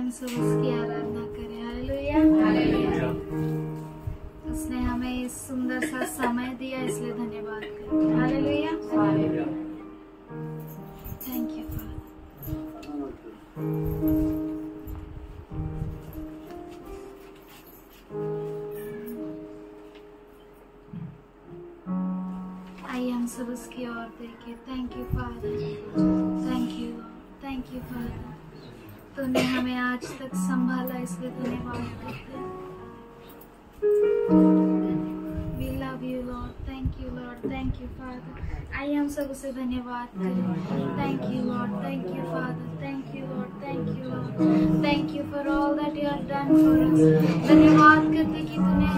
हम सब उसकी आराधना करें। हालेलुया। उसने हमें इस सुंदर सा समय दिया, इसलिए धन्यवाद करें। हालेलुया। थैंक यू आइए हम सब उसकी ओर देखें। Thank you father, thank you father. तूने हमें आज तक संभाला, इसलिए धन्यवाद करते हैं। We love you Lord, thank you Lord, thank you Father। आइए हम सब उसे धन्यवाद करें। Thank you Lord, thank you Father, thank you Lord, thank you Lord, thank you for all that you have done for us। धन्यवाद करते कि तूने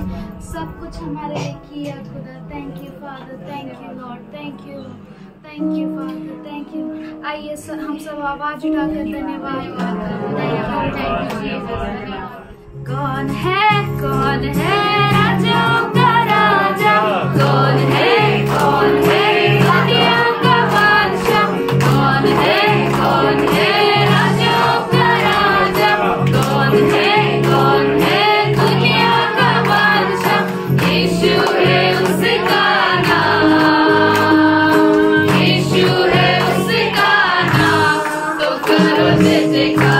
सब कुछ हमारे लिए किया खुदा। Thank you Father, thank you Lord, thank you Lord, thank you Father, thank you। आइए हम सब आवाज उठाकर धन्यवाद करते हैं। कौन है राजाओं का राजा, कौन है दुनिया का बादशाह, कौन है राजाओं का राजा, कौन है दुनिया का बादशाह। यीशु है उसका नाम, यीशु है उसका नाम। तो करो जय जयकार,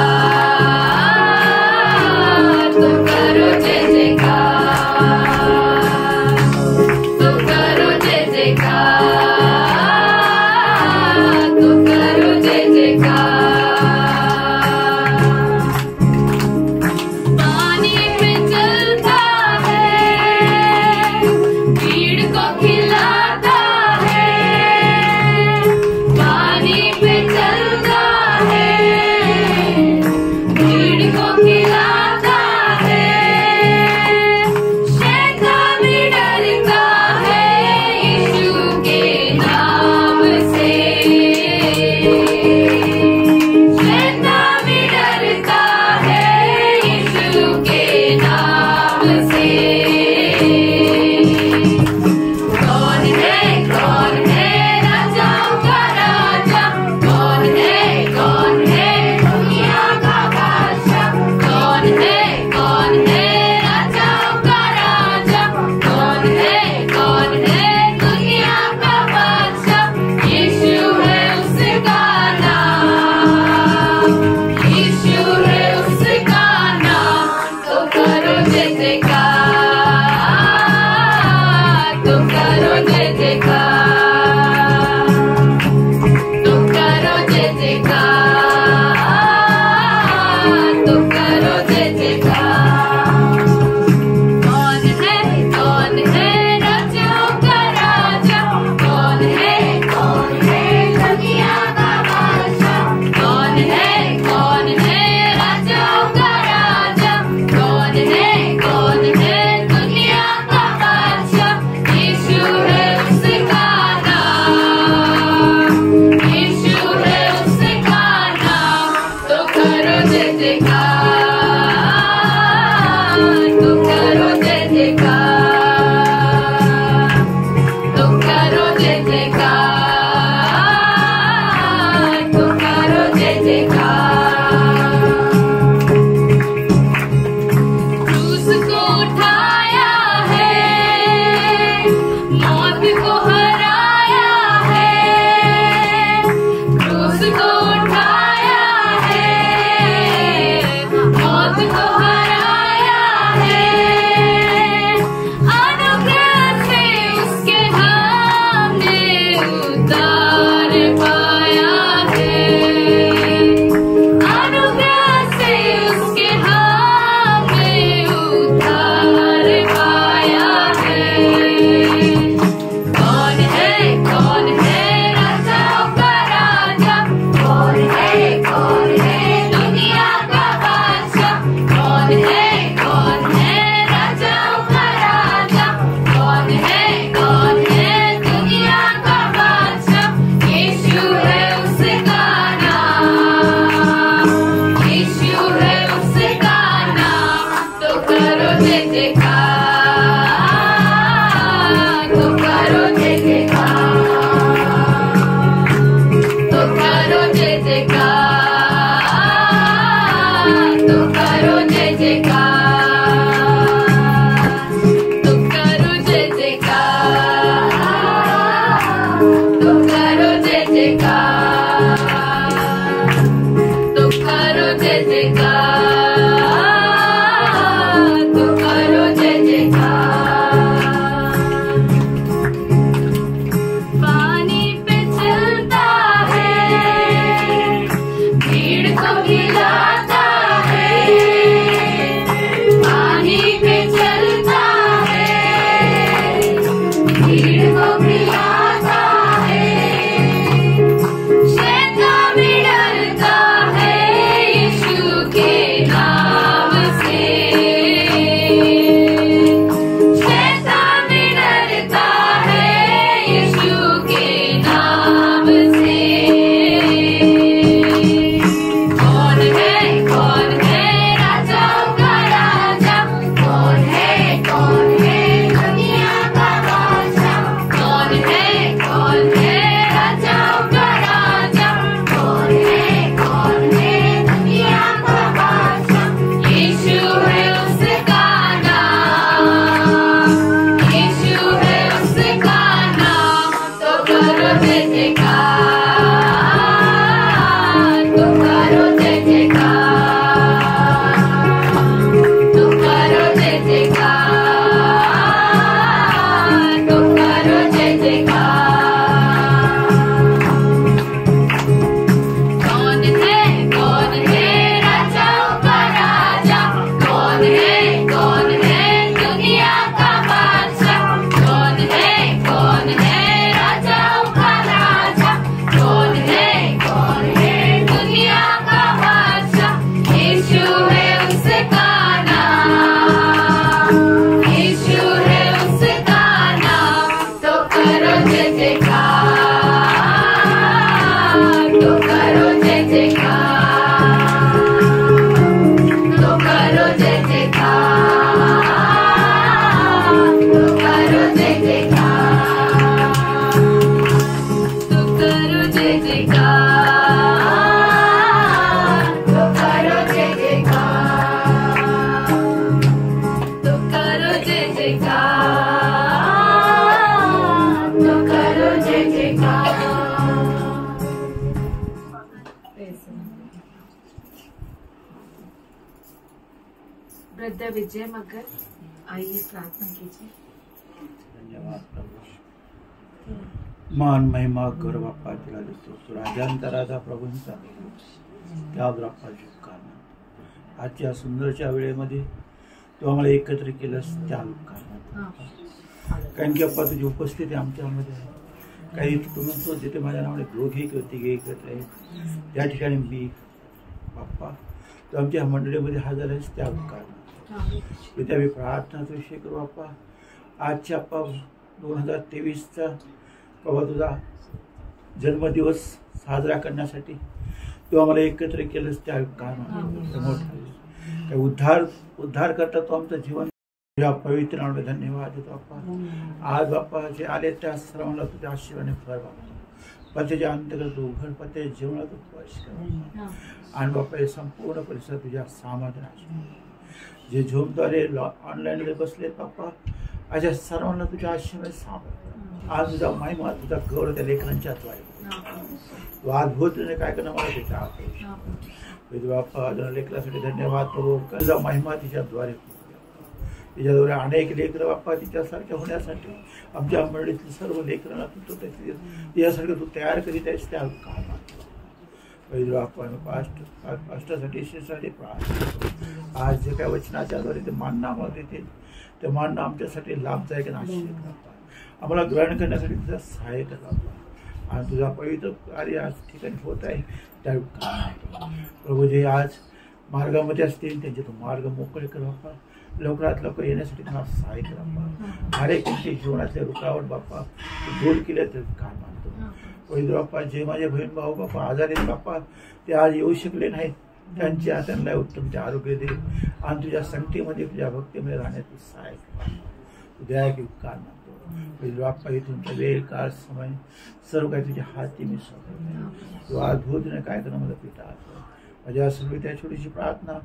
तो करो जय जयकार, तो करो जय जयकार, तो करो जय जयकार, तो करो जय जयकार, तो करो जय जयकार। पानी पे चलता है, भीड़ को गिराता है, पानी पे चलता है, भीड़ को गिराता है, शैतान भी डरता है यीशु के नाम से, शैतान भी डरता है यीशु के नाम से। कौन है राजाओं का राजा, कौन है दुनिया का बादशाह, कौन है राजाओं का राजा, कौन है दुनिया का बादशाह। यीशु है उसका नाम, यीशु है उसका नाम, तो करो जय जयकार, तो करो जय जयकार, तो करो जय जयकार, तो करो जय जयकार। कौन है राजाओं का राजा, कौन है दुनिया का बादशाह, कौन है राजाओं का राजा, कौन है दुनिया का बादशाह। यीशु है उसका नाम, यीशु है उसका नाम, तो करो जय जयकार, तो करो जय जयकार, तो करो जय जयकार, तो करो जय जयकार, तो करो जय जयकार, तो करो जय जयकार, तो करो जय जयकार, तो करो जय जयकार। ब्रदर विजय मगर, आइए प्रार्थना कीजिए। धन्यवाद प्रभु, मान महिमा गौरव बाप्पा तुला देतो. तू राजांतराचा प्रभूंचा त्यावर बाप्पा उपकार मानतो. आजच्या सुंदरच्या वेळेमध्ये तू आम्हाला एकत्र केलंस त्या उपकार मानतो. कारण की बाप्पा तुझी उपस्थिती आमच्यामध्ये आहे. काही तू म्हणतो जिथे माझ्या नावाने दोघे किंवा तिघे एकत्र आहेत त्या ठिकाणी मी बाप्पा तू आमच्या मंडळीमध्ये हजर आहेस त्या उपकार मानतो. उद्या मी प्रार्थनाचा विषय करू बाप्पा. आजच्या बाप्पा 2023चा बाबा तुझा जन्मदिवस साजरा करण्यासाठी तू आम्हाला एकत्र केलंस त्या काय उद्धार करता तो आमचं जीवन तुझ्या पवित्र नावाने धन्यवाद देतो बाप्पा. आज बाप्पा जे आले त्या सर्वांना तुझ्या आशीर्वादाने फळ बाप्पा. पत्याच्या अंतर्गत तू उघड पत्याच्या जीवनात तू प्रवेश कर आणि बाप्पा हे संपूर्ण परिसर तुझ्या सामाधानाची जे झूमद्वारे ऑनलाईनमध्ये बसलेत बाप्पा अशा सर्वांना तुझ्या आशीर्वाद सांभाळ. आज तुझा महिमा तुझा गौरव त्या लेकरांच्याच आहे. तू अद्भुतपणे काय करणं मला तुझ्या बाप्पा लेकरासाठी धन्यवाद करू. तुझा महिमा तिच्याद्वारे तिच्याद्वारे अनेक लेकरं बाप्पा तिच्यासारख्या होण्यासाठी आमच्या मंडळीतली सर्व लेकरांना तू तिच्यासारखं तू तयार करीत आहेस त्या कामात आपण पास्टरसाठी शिष्यासाठी प्रार्थना. आज जे काय वचनाच्याद्वारे ते मानणं आम्हाला देतील ते मानणं आमच्यासाठी लाभदायक आणि आशीर्वाद आम्हाला ग्रहण करण्यासाठी तुझा सहाय्य करा आणि तुझा पवित्र कार्य आज ठिकाणी होत आहे त्या प्रभू जे आज मार्गामध्ये असतील त्यांचे तो मार्ग मोकळे कर बाप्पा. लवकरात लवकर येण्यासाठी तुम्हाला सहाय्य करा बाप्पा. हर एक त्यांच्या जीवनातल्या रुकावट बाप्पा दूर केल्या तर काय मानतो पवित्र बाप्पा. जे माझे बहीण भाऊ बाप्पा आजारी आहेत बाप्पा ते आज येऊ शकले नाहीत त्यांच्या त्यांना उत्तम ते आरोग्य दे आणि तुझ्या संगतीमध्ये तुझ्या भक्तीमध्ये राहण्याची सहाय्य करा. उद्या की उपकार मानतो पवित्र बाप्पा. हे तुमचा वेळ काळ समय सर्व काही तुझ्या हाती मी सोडतो. तू अद्भुतने काय करणं मला पिता माझ्या सर्व त्या छोटीशी प्रार्थना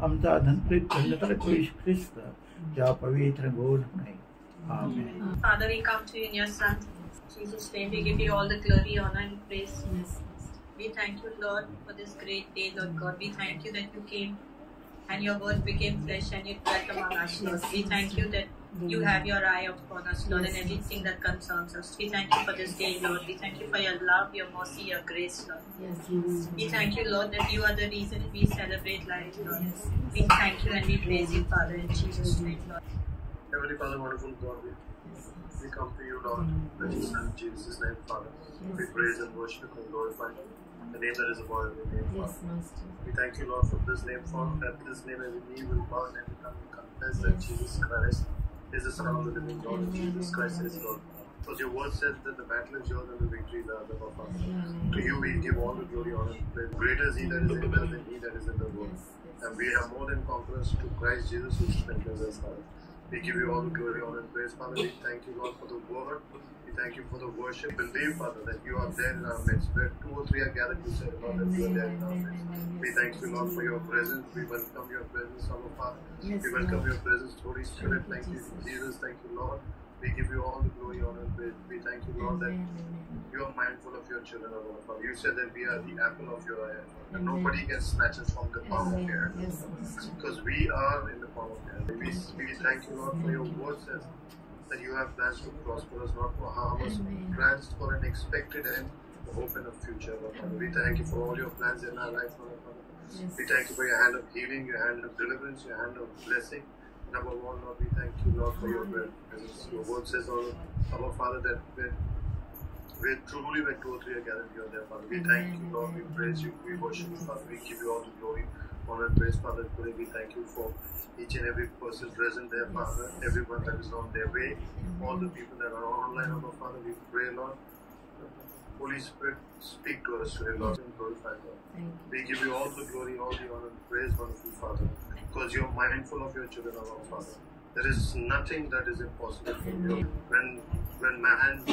आमचा धन्यतर येशू ख्रिस्त ज्या पवित्र गोड नाही. आमेन. Father, we come to you in your Son, Jesus' name. We give you all the glory, honor, and praise. We thank you, Lord, for this great day, Lord God. We thank you that you came and your word became flesh and you dwelt among us, Lord. We thank you that you have your eye upon us, Lord, and everything that concerns us. We thank you for this day, Lord. We thank you for your love, your mercy, your grace, Lord. We thank you, Lord, that you are the reason we celebrate life, Lord. We thank you and we praise you, Father, in Jesus' name, Lord. Heavenly Father, wonderful God, we come to you, Lord, that you Son, Jesus' name, Father. We praise and worship and glorify the name that is above every name, Father. We thank you, Lord, for this name, Father, that this name every knee will bow and every tongue will confess that Jesus Christ is the Son of the living God, and Jesus Christ is Lord. Because your word says that the battle is yours and the victory is ours, our Father. To you we give all the glory, honor, and praise. Greater is he that is in us than he that is in the world. And we are more than conquerors to Christ Jesus who strengthens us, Father. We give you all the glory, honor, and praise, Father. We thank you, Lord, for the word. We thank you for the worship. Believe, Father, that you are there in our midst. Where 2 or 3 are gathered, you said, Lord, that you are there in our midst. We thank you, Lord, for your presence. We welcome your presence, our Father. We welcome your presence, Holy Spirit. Thank you, Jesus. Thank you, Lord. We give you all the glory, honor, and praise. We thank you, Lord, that you are mindful of your children, our Father. You said that we are the apple of your eye, and nobody can snatch us from the palm of your hand. Because we are in the palm of your hand. We thank you, Lord, for your word says that you have plans to prosper us, not for harm us, plans for an expected end, hope and a future, Lord Father. We thank you for all your plans in our life, Lord Father. We thank you for your hand of healing, your hand of deliverance, your hand of blessing. And above all, Lord, we thank you, Lord, for your presence. Your word says, our Father, that we're truly where 2 or 3 are gathered, you are there, Father. We thank you, Lord. We praise you. We worship you, Father. We give you all the glory, honor, and praise, Father. Today we thank you for each and every person present there, Father. Everyone that is on their way, all the people that are online, our Father. We pray, Lord. Holy Spirit, speak to us today, Lord, and glorify God. We give you all the glory, all the honor, and praise, wonderful Father, because you are mindful of your children, our Father. There is nothing that is impossible for you. When man,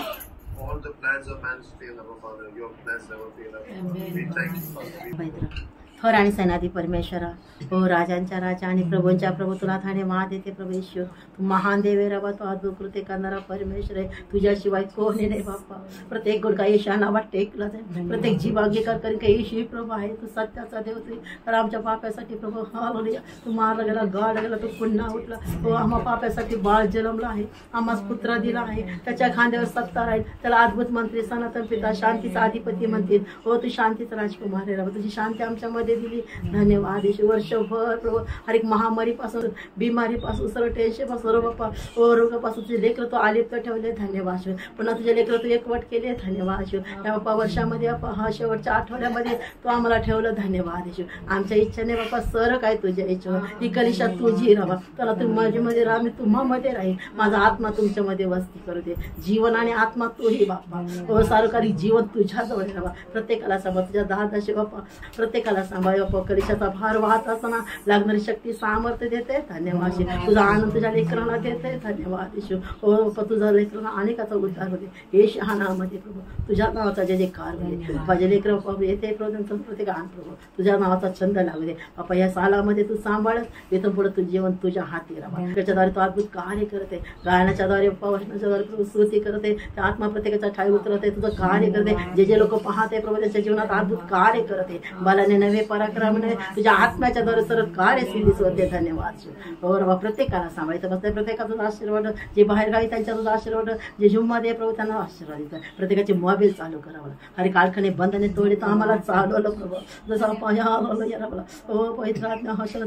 all the plans of man fail, our Father, your plans never fail, our Father. We thank you, Father. थोर आणि सनादी परमेश्वरा, ओ राजांच्या राजा आणि प्रभूंच्या प्रभू, तुला थाने मा देते प्रभेश्वर. तू महान देवे रबा, तो अद्भुत कृत्य करणारा परमेश्वर आहे. तुझ्याशिवाय कोणी नाही बाप्पा. प्रत्येक गुडका येशा नावात टेकला जाईल. प्रत्येक जीव अंगीकार करेल की येशू प्रभू आहे. तू सत्याचा देव तुझी. तर आमच्या पाप्यासाठी प्रभू हालेलुया. तू मारला गेला, गाडला गेला, तू पुन्हा उठला. हो, आम्हा पाप्यासाठी बाळ जन्मला आहे. आम्हास पुत्र दिला आहे. त्याच्या खांद्यावर सत्ता राहील. त्याला अद्भुत मंत्री, सनातन पिता, शांतीचा अधिपती म्हणतील. हो, तू शांतीचा राजकुमार आहे. तुझी शांती आमच्यामध्ये दिली. धन्यवाद येशू. वर्षभर प्रभू हर एक महामारीपासून, बिमारीपासून, सर्व टेन्शनपासून, सर्व बाप्पा ओ रोगापासून तुझे लेकरं तू आलिप्त ठेवले. धन्यवाद शिव. पुन्हा तुझे लेकरं तू एकवट केले. धन्यवाद शिव. या बाप्पा वर्षामध्ये बाप्पा हा शेवटच्या आठवड्यामध्ये तू आम्हाला ठेवलं. धन्यवाद येशू. आमच्या इच्छेने बाप्पा सर काय तुझ्या इच्छेवर ही कलिशा तुझी राहा. त्याला तू माझ्यामध्ये राहा, मी तुम्हामध्ये राहील. माझा आत्मा तुमच्यामध्ये वस्ती करू दे. जीवन आणि आत्मा तूही बाप्पा. हो, सारकारी जीवन तुझ्याजवळ राहा. प्रत्येकाला सांभाळ. तुझ्या दादाशी बाप्पा प्रत्येकाला सांभाळ. कलिशाचा भार वाहत असताना लागणारी शक्ती सामर्थ्य देते. धन्यवाद. तुझा आनंद तुझ्या लेकरांना देते. धन्यवाद येशू. हो, तुझा लेकरांना अनेकाचा उद्धार होते. येश हा नावामध्ये प्रभू तुझ्या नावाचा जे कार होते. माझे लेकर प्रभू येते प्रभू प्रत्येक आण प्रभू तुझ्या नावाचा छंद लागू दे. बाप्पा या सालामध्ये तू सांभाळत इथून पुढे तुझं जीवन तुझ्या हाती राहा. त्याच्याद्वारे तू अद्भुत कार्य करते. गायनाच्याद्वारे वचनाच्याद्वारे प्रभू स्तुती करते. त्या आत्मा प्रत्येकाचा ठाई उतरते. तुझं कार्य करते. जे लोक पाहते प्रभू त्यांच्या जीवनात अद्भुत कार्य करते. बालाने नवे पराक्रमाने तुझ्या आत्म्याच्या द्वारे सर्व कार्य सिद्धीस होते. धन्यवाद. हो बाबा, प्रत्येकाला सांभाळायचं बसते. प्रत्येकाचा आशीर्वाद. जे बाहेर गावी त्यांच्या तुझा आशीर्वाद. जे जिममध्ये प्रभू त्यांना आशीर्वाद देतात. प्रत्येकाचे मोबाईल चालू करावं. हर कारखाने बंधने तोडे तर आम्हाला चालवलं प्रभू. जसं हो पवित्र आत्म्या हर्षला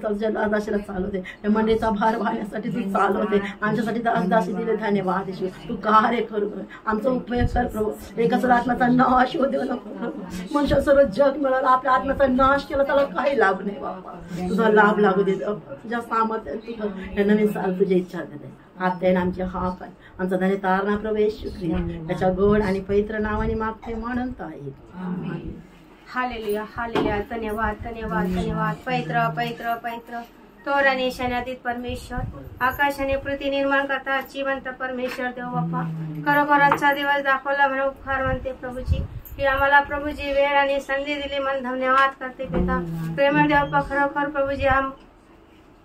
दासीला चालवते. या मंडळीचा भार वाहण्यासाठी तू चालवते. आमच्यासाठी दासी दिले. धन्यवाद येशू. तू कार्य करू. आमचा उपयोग कर प्रभू. एकच आत्म्याचा नाश होऊ देऊ नको प्रभू. मनुष्य सर्व जग मिळालं आपल्या आत्म्याचा नाश केला त्याला काही लाभ नाही बाबा. तुझा लाभ लागू दे. तुझ्या सामर्थ्य तुझं नवीन साल तुझी इच्छा देते. हात आमचे हा काय आमचा धन्य तारणा प्रवेश क्रिया त्याच्या गोड आणि पवित्र नावाने मागते म्हणत आहे. Hallelujah hallelujah. धन्यवाद धन्यवाद धन्यवाद. पवित्र पवित्र पवित्र तोर आणि शनातीत परमेश्वर, आकाशाने पृथ्वी निर्माण करता जिवंत परमेश्वर देव बाप्पा, खरोखर आजचा दिवस दाखवला म्हणून उपकार म्हणते प्रभूजी की आम्हाला प्रभूजी वेळ आणि संधी दिली म्हणून धन्यवाद करते पिता. प्रेमळ देव बाप्पा, खरोखर प्रभूजी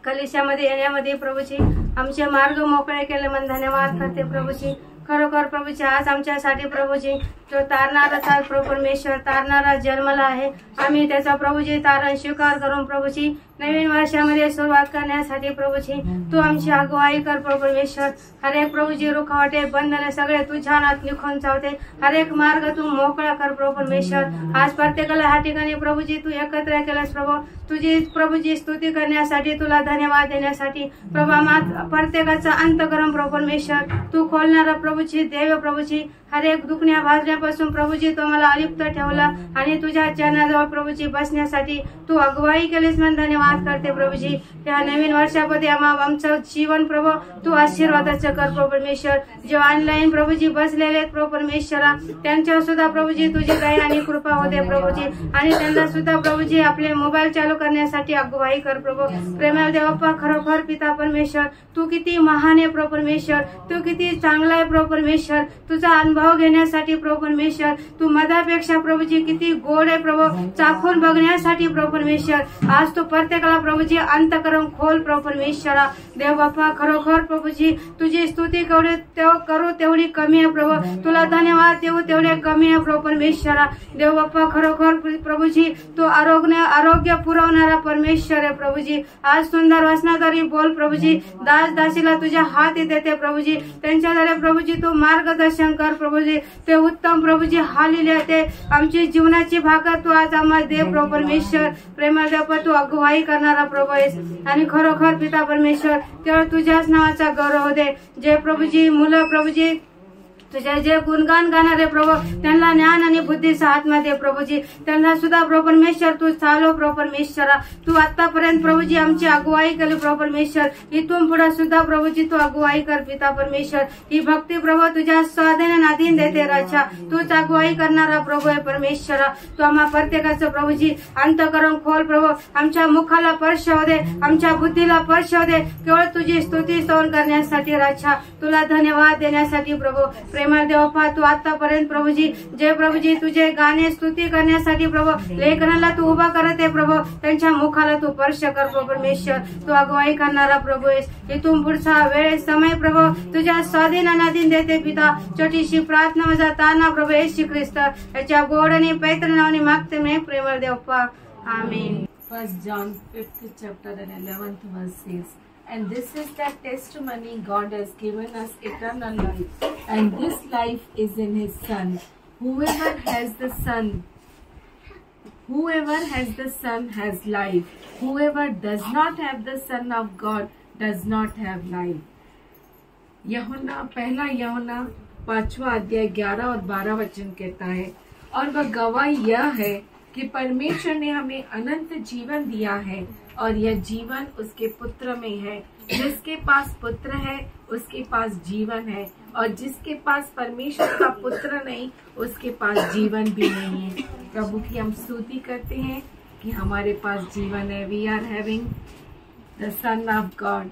कलिशामध्ये येण्यामध्ये प्रभूजी आमचे मार्ग मोकळे केले म्हणून धन्यवाद करते प्रभूजी. खरोखर प्रभूजी आज आमच्यासाठी प्रभूजी जो तारणारा प्रभू परमेश्वर तारणारा जन्मला आहे. आम्ही त्याचा प्रभूजी तारण स्वीकार करून प्रभूजी नवीन वर्षामध्ये सुरुवात करण्यासाठी प्रभूजी तू आमची अगुवाई कर प्रभू परमेश्वर. हरेक प्रभूजी रुखावटे बंधने सगळे तुझ्या हात निघून जावते. हरेक मार्ग तू मोकळा कर प्रभू परमेश्वर. आज प्रत्येकाला ह्या ठिकाणी प्रभूजी तू एकत्र केलंस प्रभू. तुझी प्रभूजी स्तुती करण्यासाठी तुला धन्यवाद देण्यासाठी प्रभू प्रत्येकाचा अंतकरण प्रभू परमेश्वर तू खोलणारा प्रभूजी देव प्रभूजी. हरेक दुखण्या भाजण्यापासून प्रभूजी तो मला अलिप्त ठेवला आणि तुझ्या चरणाजवळ प्रभूजी बसण्यासाठी तू अगुवाई केलीस म्हणून धन्यवाद करते प्रभूजी. या नवीन वर्षामध्ये आमचं जीवन प्रभू तू आशीर्वादाचं कर प्रभू परमेश्वर. जे ऑनलाईन प्रभूजी बसलेले आहेत प्रभू परमेश्वरा त्यांच्यावर सुद्धा प्रभूजी तुझी दया आणि कृपा होते प्रभूजी आणि त्यांना सुद्धा प्रभूजी आपले मोबाईल चालू करण्यासाठी अगुवाई कर प्रभू. प्रेमळ देवप्पा खरोखर पिता परमेश्वर तू किती महान आहे प्रभू परमेश्वर. तू किती चांगला आहे प्रभू परमेश्वर. तुझा अनुभव घेण्यासाठी प्रभू परमेश्वर तू मधापेक्षा प्रभूजी किती गोड आहे प्रभू चाखून बघण्यासाठी प्रभू परमेश्वर. आज तू प्रत्येकाला प्रभूजी अंतकरण खोल प्रभू परमेश्वरा. देव बाप्पा खरोखर प्रभूजी तुझी स्तुती करू तेवढी कमी आहे प्रभू. तुला धन्यवाद देऊ तेवढे कमी आहे प्रभू परमेश्वरा. देव बाप्पा खरोखर प्रभूजी तू आरोग्य पुरवणारा परमेश्वर आहे प्रभूजी. आज सुंदर वचनाद्वारे बोल प्रभूजी. दास दासीला तुझ्या हात देते प्रभूजी. त्यांच्याद्वारे प्रभूजी तू मार्गदर्शन कर प्रभूजी. ते उत्तम प्रभूजी हालेलुया ते आमची जीवनाची भाकर तू आज आम्हाला दे प्रभू परमेश्वर. प्रेमळ देव तू अगुवाई करणारा प्रभू आहेस आणि खरोखर पिता परमेश्वर केवळ तुझ्याच नावाचा गौरव दे. जे प्रभूजी मुलं प्रभूजी तुझ्या जे गुणगान गाणारे प्रभू त्यांना ज्ञान आणि बुद्धीचा आत्मा दे प्रभूजी. त्यांना सुद्धा प्रभू परमेश्वर तू चालव प्रभू परमेश्वरा. तू आतापर्यंत प्रभूजी आमची अगुवाई केली प्रभू परमेश्वर. इथून पुढे सुद्धा प्रभूजी तू अगुवाई कर पिता परमेश्वर. ही भक्ती प्रभू तुझ्या स्वाधीन अधीन देते राजा. तूच अगुवाई करणारा प्रभू आहे परमेश्वरा. तू आम्हा प्रत्येकाचं प्रभूजी अंतकरण खोल प्रभू. आमच्या मुखाला स्पर्श होऊ दे. आमच्या बुद्धीला स्पर्श होऊ दे. केवळ तुझी स्तुती स्तवन करण्यासाठी राजा. तुला धन्यवाद देण्यासाठी प्रभू. प्रेमळ देवप्पा तू आतापर्यंत प्रभूजी जे प्रभूजी तुझे गाणे स्तुती करण्यासाठी प्रभू लेखनाला तू उभा करत आहे प्रभू. त्यांच्या मुखाला तू स्पर्श कर प्रभू परमेश्वर. तू अगुवाई करणारा प्रभू आहेस. इथून पुढचा वेळ समय प्रभू तुझ्या स्वाधीन अनाधीन देते पिता. छोटीशी प्रार्थना माझा ताना प्रभू येशू ख्रिस्त याच्या गोड आणि पवित्र नावाने मागते मी प्रेमळ देवप्पा. आमेन. 1 John 5th chapter and 11th verse says, and this is the testimony God has given us eternal life, and this life is in His Son. Whoever has the Son has life. Whoever does not have the Son of God does not have life. पहला यूहन्ना 5वां अध्याय 11 और 12 वचन कहता है, और वह गवाह यह है कि परमेश्वर ने हमें अनंत जीवन दिया है और यह जीवन उसके पुत्र में है. जिसके पास पुत्र है उसके पास जीवन है, और जिसके पास परमेश्वर का पुत्र नहीं उसके पास जीवन भी नहीं है. प्रभु की हम स्तुति करते हैं कि हमारे पास जीवन है. We are having the son of God,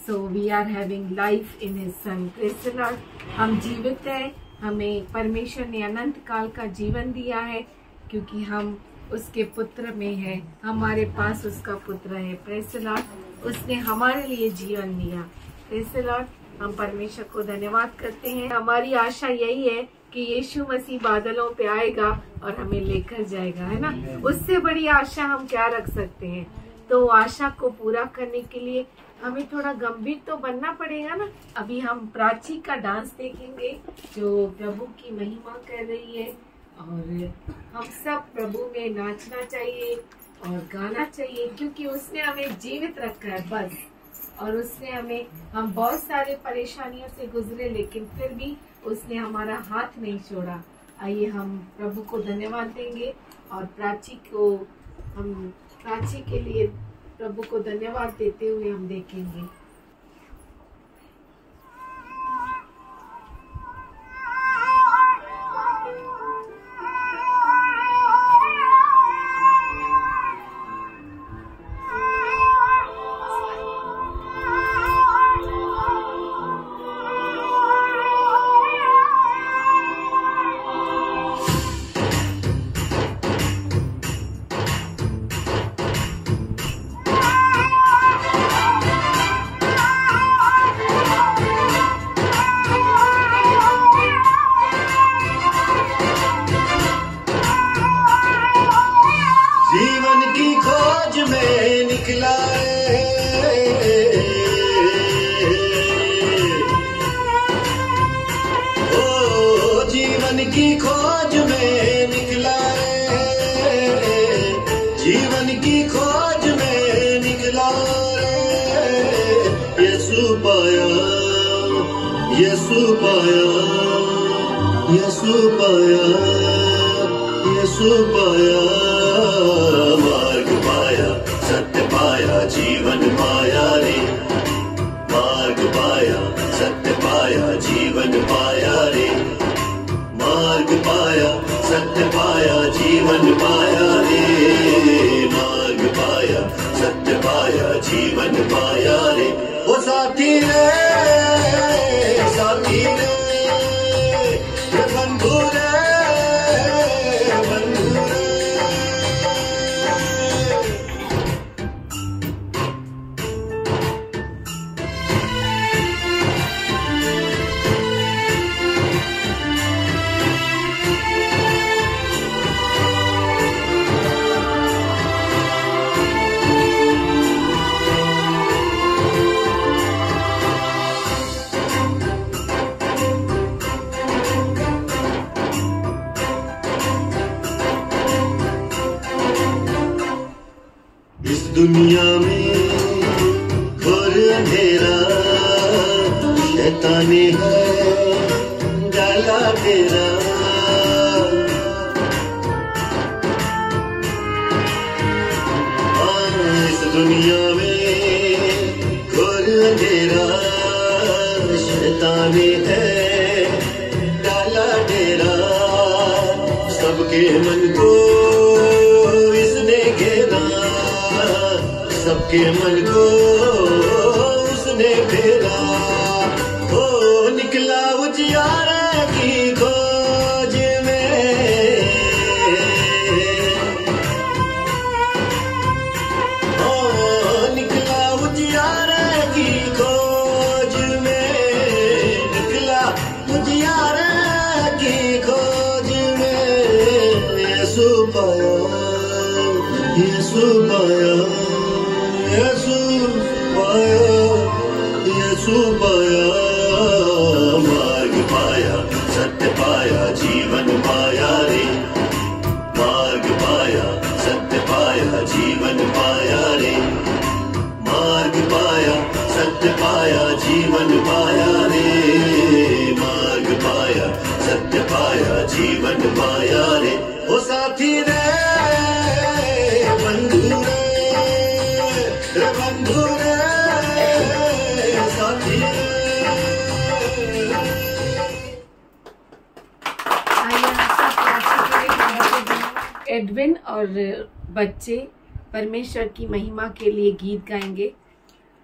so we are having life in his son. Praise the Lord. हम जीवित हैं. हमें परमेश्वर ने अनंत काल का जीवन दिया है क्योंकि हम उसके पुत्र में है. हमारे पास उसका पुत्र है. Praise the Lord. उसने हमारे लिए जीवन दिया. Praise the Lord. हम परमेश्वर को धन्यवाद करते हैं. हमारी आशा यही है कि यीशु मसीह बादलों पे आएगा और हमें लेकर जाएगा, है ना. उससे बड़ी आशा हम क्या रख सकते हैं. तो आशा को पूरा करने के लिए हमें थोड़ा गंभीर तो बनना पड़ेगा ना. अभी हम प्राची का डांस देखेंगे जो प्रभु की महिमा कर रही है, और हम सब प्रभु में नाचना चाहिए और गाना चाहिए क्योंकि उसने हमें जीवित रखा है बस. और उसने हम बहुत सारे परेशानियों से गुजरे लेकिन फिर भी उसने हमारा हाथ नहीं छोड़ा. आइए हम प्रभु को धन्यवाद देंगे और प्राची के लिए प्रभु को धन्यवाद देते हुए हम देखेंगे. की खोज में निकला है, ओ जीवन की खोज में निकला है, जीवन की खोज में निकला रे। यीशु पाया, यीशु पाया, यीशु पाया, यीशु पाया, मार्ग पाया, सत्य पाया, जीवन पाया रे। मार्ग पाया, सत्य पाया, जीवन पाया रे। मार्ग पाया, सत्य पाया, जीवन पाया रे। मार्ग पाया, सत्य पाया, जीवन पाया रे। ओ साथी रे, साथी रे, बंधु रे, बंधु रे। इस दुनिया में घोर अंधेरा शैतानी है डाला तेरा। इस दुनिया में घोर अंधेरा शैतानी है डाला तेरा। सबके मन को इसने घेरा, सबके मन को उसने फेरा। ओ निकला उजियारे की खोज में, ओ निकला उजियारे की खोज में, निकला उजियारे की खोज में। यीशु पाया, यीशु पाया, यीशु पाया, यीशु पाया, मार्ग पाया, सत्य पाया, जीवन पाया रे। मार्ग पाया, सत्य पाया, जीवन पाया रे। मार्ग पाया, सत्य पाया, जीवन पाया रे। मार्ग पाया, सत्य पाया, जीवन पाया रे। ओ साथी रे, बंधु रे, बंधु रे, साथी रे। एडविन और बच्चे परमेश्वर की महिमा के लिए गीत गाएंगे।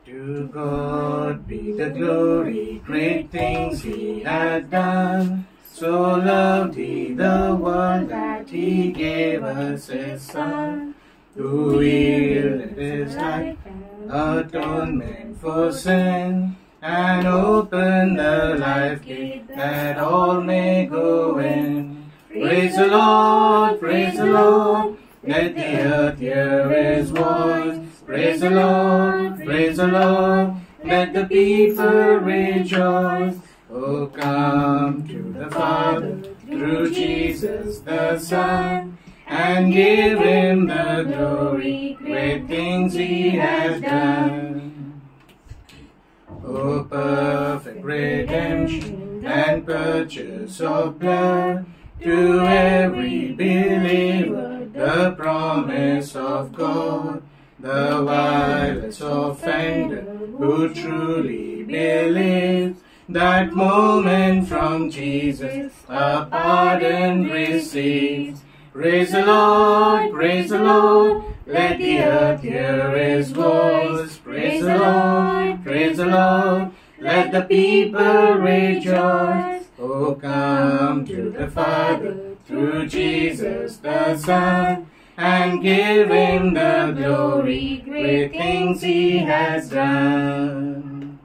To God be the glory, great things He had done. So loved He the world that He gave us His Son, who yielded His life, atonement for sin, and opened the life gate that all may go in. Praise the Lord, praise the Lord, let the earth hear His voice. Praise the Lord, praise the Lord, let the people rejoice. Oh, come to the Father through Jesus the Son, and give Him the glory, great things He has done. Oh, perfect redemption and purchase of blood, to every believer the promise of God. The vilest offender who truly believes, that moment from Jesus a pardon receives. Praise the Lord, praise the Lord, let the earth hear His voice. Praise the Lord, praise the Lord, let the people rejoice. Oh, come to the Father through Jesus the Son, and give Him the glory, great things He has done.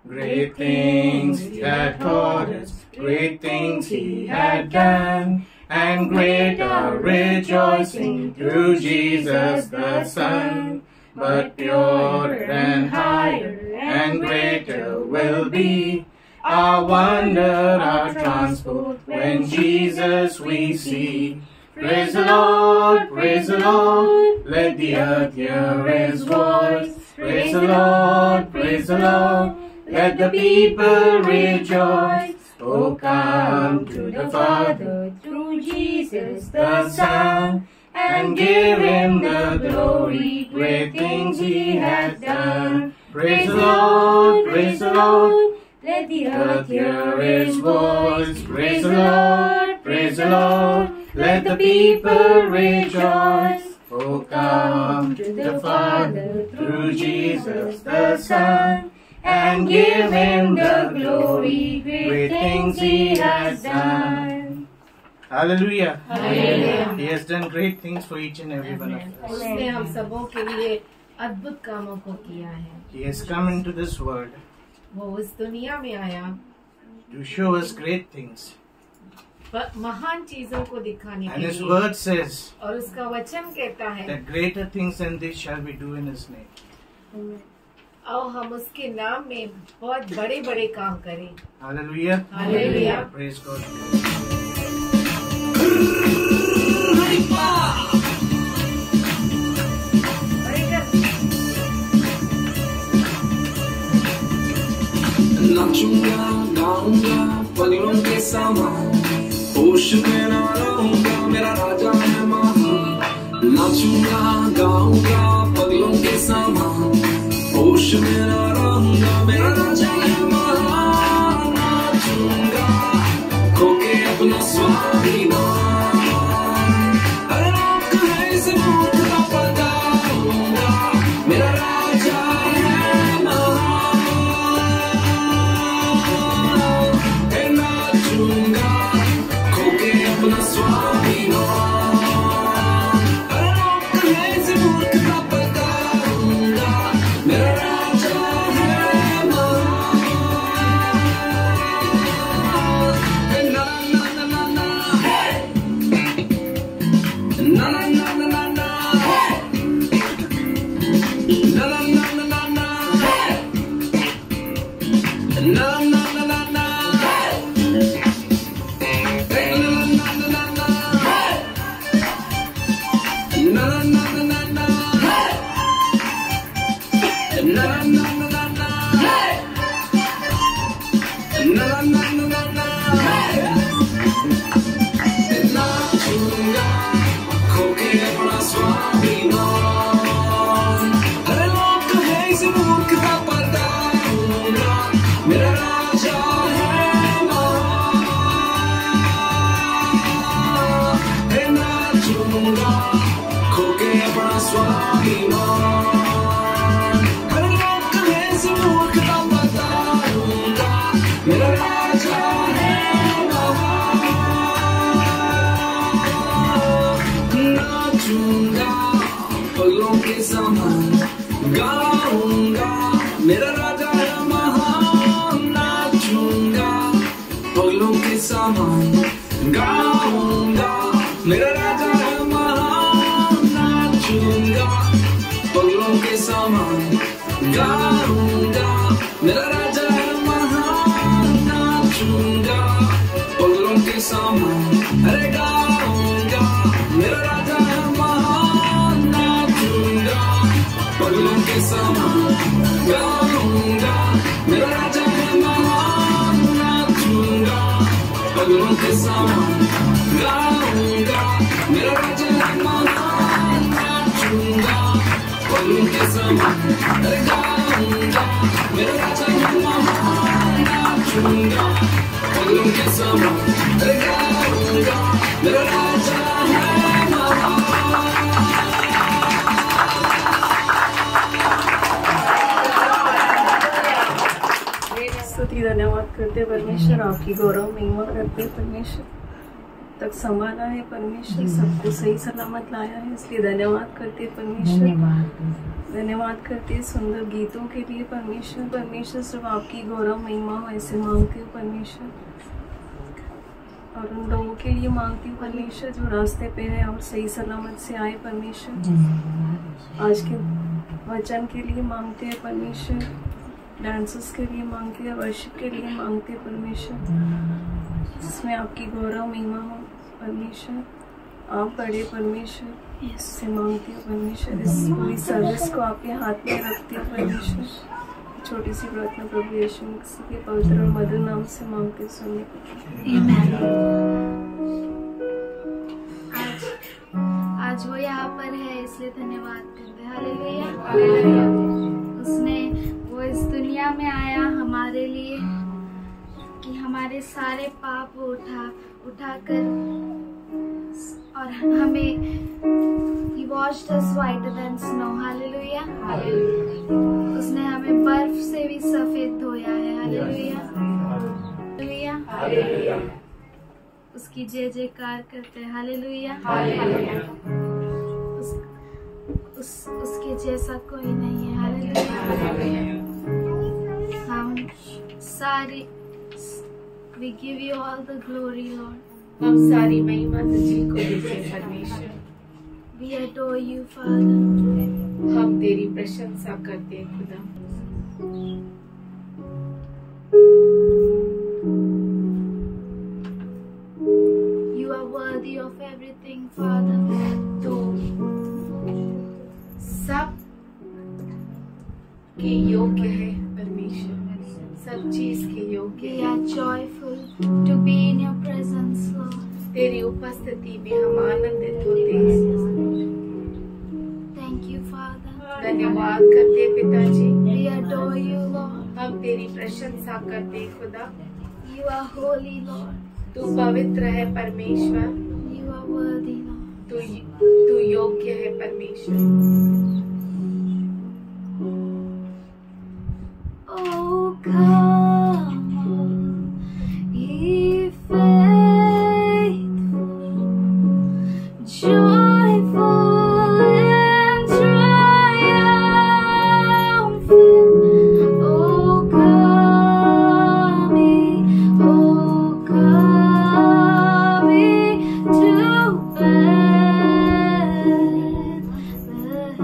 Great things He had taught us, great things He had done, and greater rejoicing through Jesus the Son. But purer and higher and greater will be our wonder, our transport, when Jesus we see. Praise the Lord, praise the Lord, let the earth hear His voice. Praise the Lord, praise the Lord, let the people rejoice. Oh, come to the Father through Jesus the Son, and give Him the glory, great things He has done. Praise the Lord, praise the Lord, let the earth hear His voice. Praise the Lord, praise the Lord, let the people rejoice. Oh, come to the Father through Jesus the Son, and give Him the glory, great things He has done. Hallelujah. Hallelujah. He has done great things for each and every one of us. उसने हम सबों के लिए अद्भुत कामों को किया है. He has come into this world वो उस दुनिया में आया to show us great things. महान चीजों को दिखाने And के His लिए. word says और उसका वचन कहता है that greater things than this shall we do in His name. आओ हम उसके नाम में बहुत बड़े बड़े काम करें. Hallelujah. Hallelujah. Praise God. नाचूंगा गाऊंगा पगलों के समान, होश में ना रहूंगा, मेरा राजा है महान। नाचूंगा गाऊंगा पगलों के समान, होश में ना रहूंगा, मेरा राजा है महान। नाचूंगा खोके अपना स्वाभिमान, हर रोक है इस मूर्ख का पकाऊंगा, मेरा राजा है महान। नाचूंगा खोके अपना स्वाभिमान, हर रोक है इस मूर्ख का पकाऊंगा, मेरा राजा है महान। ना ना ना ना ना ना ना ना ना ना ना नाचूंगा खोके अपना स्वाभिमान, हर लोक है इस मूर्ख का पकाऊंगा, मेरा राजा है महान। नाचूंगा खोके अपना स्वाभिमान, हर लोक है इस मूर्ख का पकाऊंगा, मेरा राजा है महान। नाचूंगा पगलों के समान, गाऊंगा मेरा राजा है महान। नाचूंगा पगलों के समान, गाऊंगा मेरा राजा है महान। नाचूंगा पगलों के समान, गाऊंगा मेरा राजा है महान। नाचूंगा पगलों के समान, अरे गाऊंगा मेरा राजा है महान। नाचूंगा पगलों के समान, गाऊंगा मेरा राजा है महान। नाचूंगा पगलों के समान, गाऊंगा मेरा राजा है महान। नाचूंगा पगलों के समान, अरे गाऊंगा मेरा राजा है महान। नाचूंगा पगलों के समान, अरे गाऊंगा मेरा राजा है महान। स्तुति धन्यवाद करते परमेश्वर, आपकी गौरव महिमा करते परमेश्वर। तक संभाला है परमेश्वर, सबको सही सलामत लाया है, इसलिए धन्यवाद करते परमेश्वर। धन्यवाद करते सुंदर गीतों के लिए परमेश्वर। परमेश्वर सिर्फ आपकी गौरव महिमा हो ऐसे मांगते हो परमेश्वर। और उन लोगों के लिए मांगती हूँ परमेश्वर जो रास्ते पे है और सही सलामत से आए परमेश्वर। आज के वचन के लिए मांगते हैं परमेश्वर, डांसर्स के लिए मांगते हैं, वर्शिप के लिए मांगते हैं परमेश्वर, जिसमें आपकी गौरव महिमा हो परमेश्वर। आप बड़े परमेश्वर से मांगती हूँ परमेश्वर। इस पूरी सर्विस को आपके हाथ में रखती हूँ परमेश्वर। छोटी सी प्रार्थना प्रभु यीशु मसीह के पवित्र और मधुर नाम से मांगते सुनने को। आज वो यहाँ पर है, इसलिए धन्यवाद करते हैं। हालेलुया। उसने वो इस दुनिया में आया हमारे लिए कि हमारे सारे पाप उठाकर और हमें He washed us whiter than snow. Hallelujah. उसने हमें बर्फ से भी सफेद धोया है। हालेलुया। हालेलुया। उसकी जय जयकार करते हैं। हालेलुया। उसके जैसा कोई नहीं है। हालेलुया। हम सारी We give you all the glory, Lord. हम सारी महिमा तुझी को देते हैं परमेश्वर। We adore you, Father. हम तेरी प्रशंसा करते हैं खुदा। You are worthy of everything, Father. तो सब के योग्य है परमेश्वर, सब चीज के योग्य We है। are joyful to be in your presence, Lord. तेरी उपस्थिति में हम आनंदित होते हैं। Thank you, Father. धन्यवाद करते पिताजी। We adore you, Lord. हम तेरी प्रशंसा करते हैं खुदा। You are holy, Lord. तू पवित्र है परमेश्वर। You are worthy, Lord. तू योग्य है परमेश्वर। Oh, come on, ye faithful, joyful and triumphant. Oh, come ye to Bethlehem.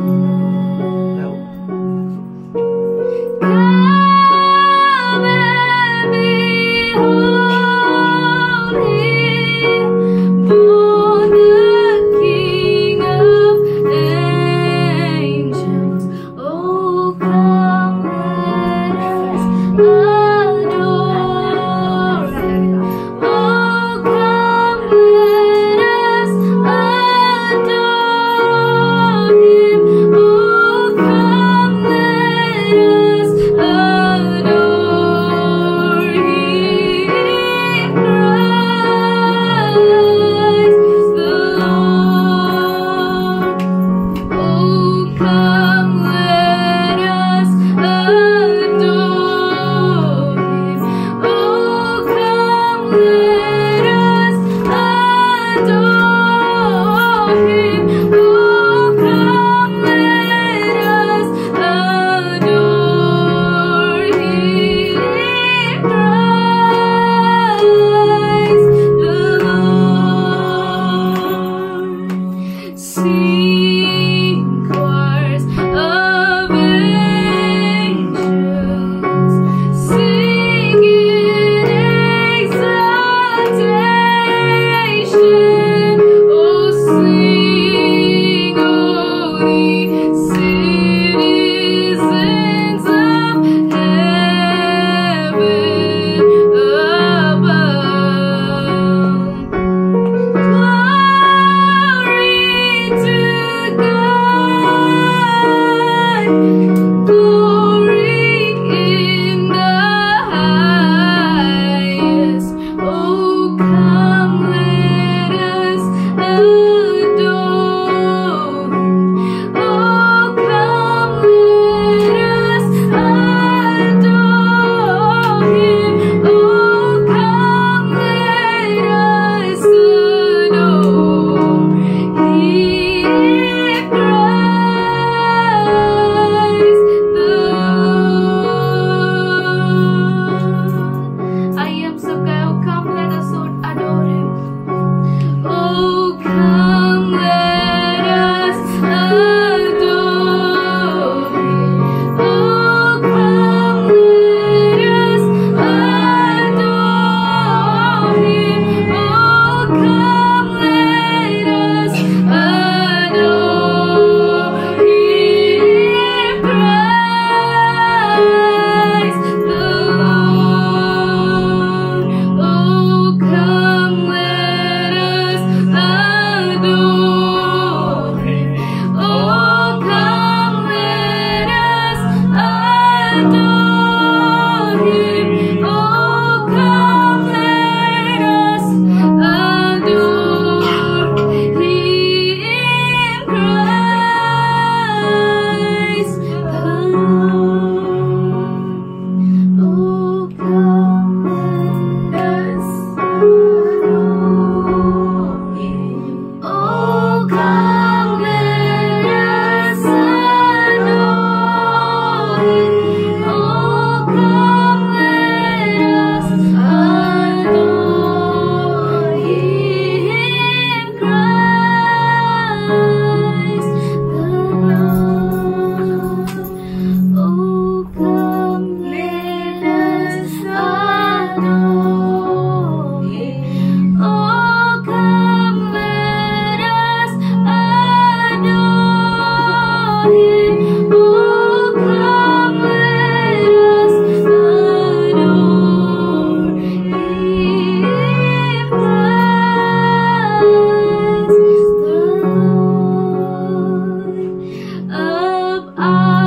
Surah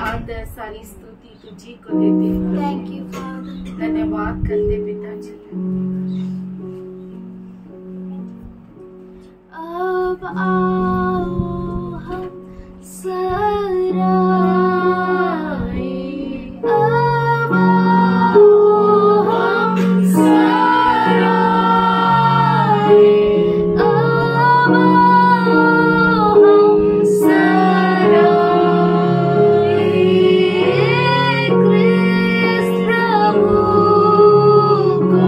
आदर सारी स्तुति तुझी को देते हैं। Thank you, Father. धन्यवाद करते पिताजी। अब आओ हम सराय, अब आओ हम सराय, अब आओ हम सराय, क्रिस्त प्रभु को।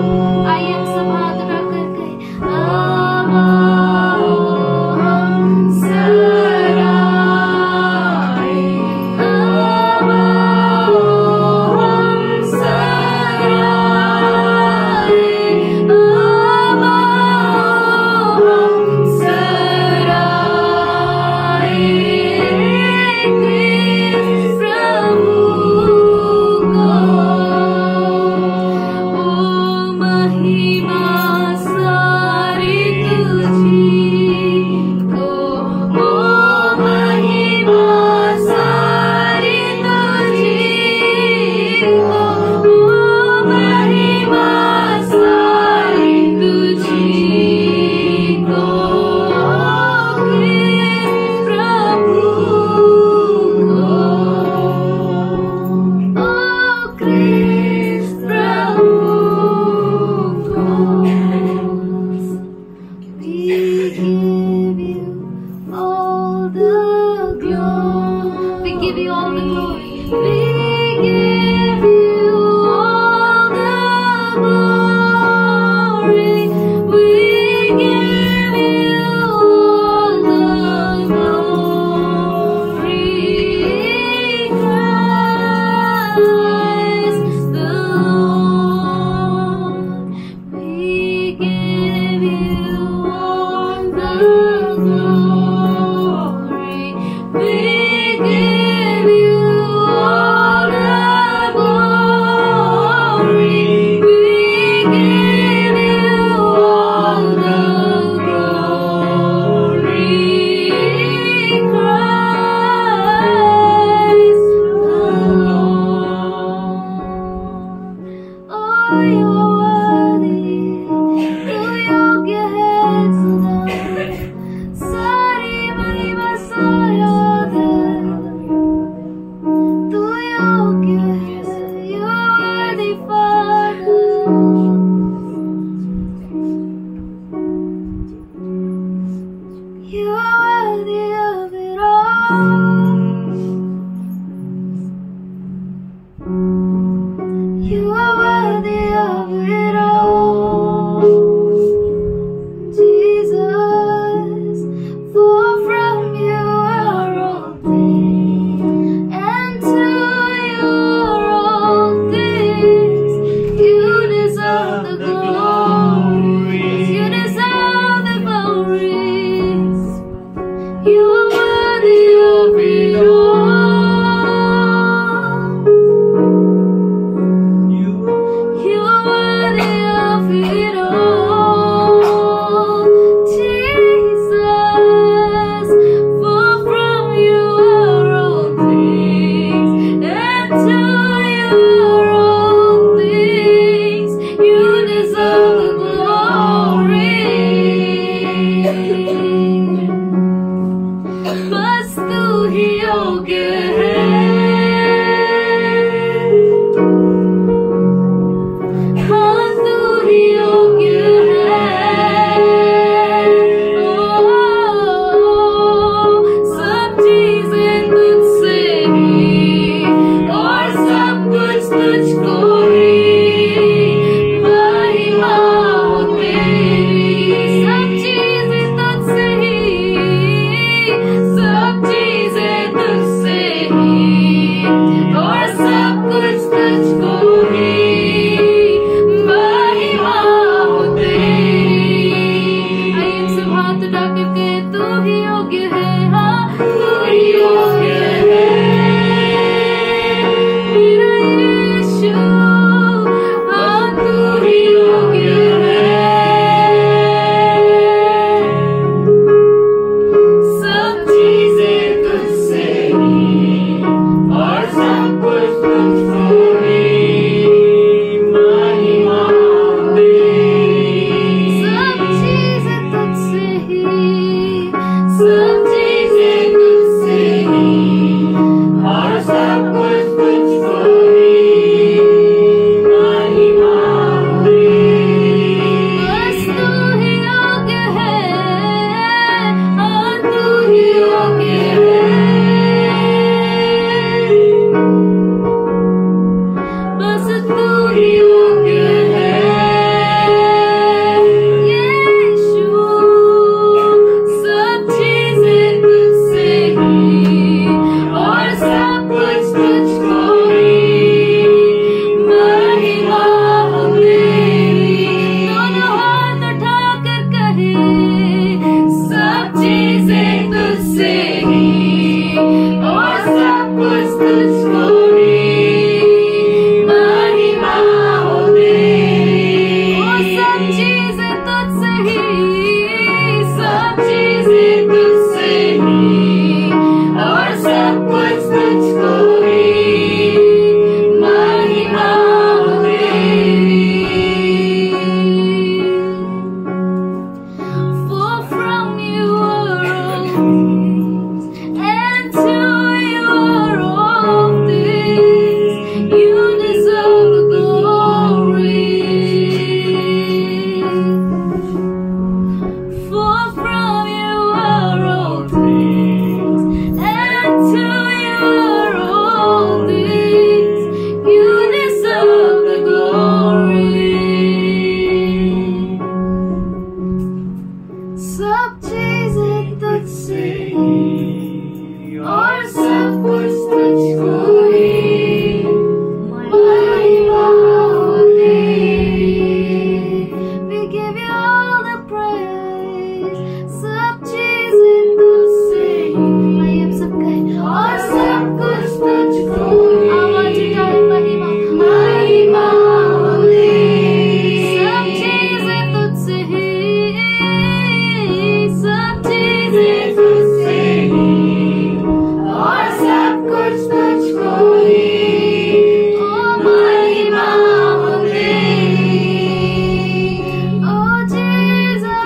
आइए हम सब हाथ उठा कर कहें, अब आओ हम सराय, अब आओ हम सराय, अब आओ हम सराय, क्रिस्त प्रभु को। ओ महिमा सारी तुझी को, ओ महिमा सारी तुझी को, ओ महिमा सारी तुझी को, क्रिस्त प्रभु को, ओ क्रिस्त प्रभु को। We give you all the glory. We give you all the glory. We give you all the glory. We give you all the glory. Christ the Lord. We give you all the glory. We give you all the glory. We give you all the glory. Christ the Lord. Oh, you are worthy. तू योग्य है सदा, सारी महिमा सायाद है। तू योग्य है, you are worthy, Father. You are worthy of it all. You are worthy of it all, Jesus. For from you are all things, and to you are all things. You deserve the glory. You deserve the glories. You are worthy of it all. You तुझको ही महिमा हो तेरी। वो सब चीजें तुझसे ही, सब चीजें तुझसे ही, और सब कुछ तुझको ही महिमा हो तेरी। For from you are all things, and to you are all things. You deserve the glory. For from you are all things, and to you are all things. You deserve the glory. सब चीजें तुझसे ही, और सब कुछ तुझको ही महिमा हो तेरी। We give you all the praise, सब चीजें तुझसे ही। आइए हम सब कहें, और सब कुछ तुझको ही आवाज उठाए महिमा महिमा हो तेरी। सब चीजें तुझसे ही, सब चीजें तुझसे ही, और सब कुछ तुझको ही ओ महिमा हो तेरी। Oh Jesus,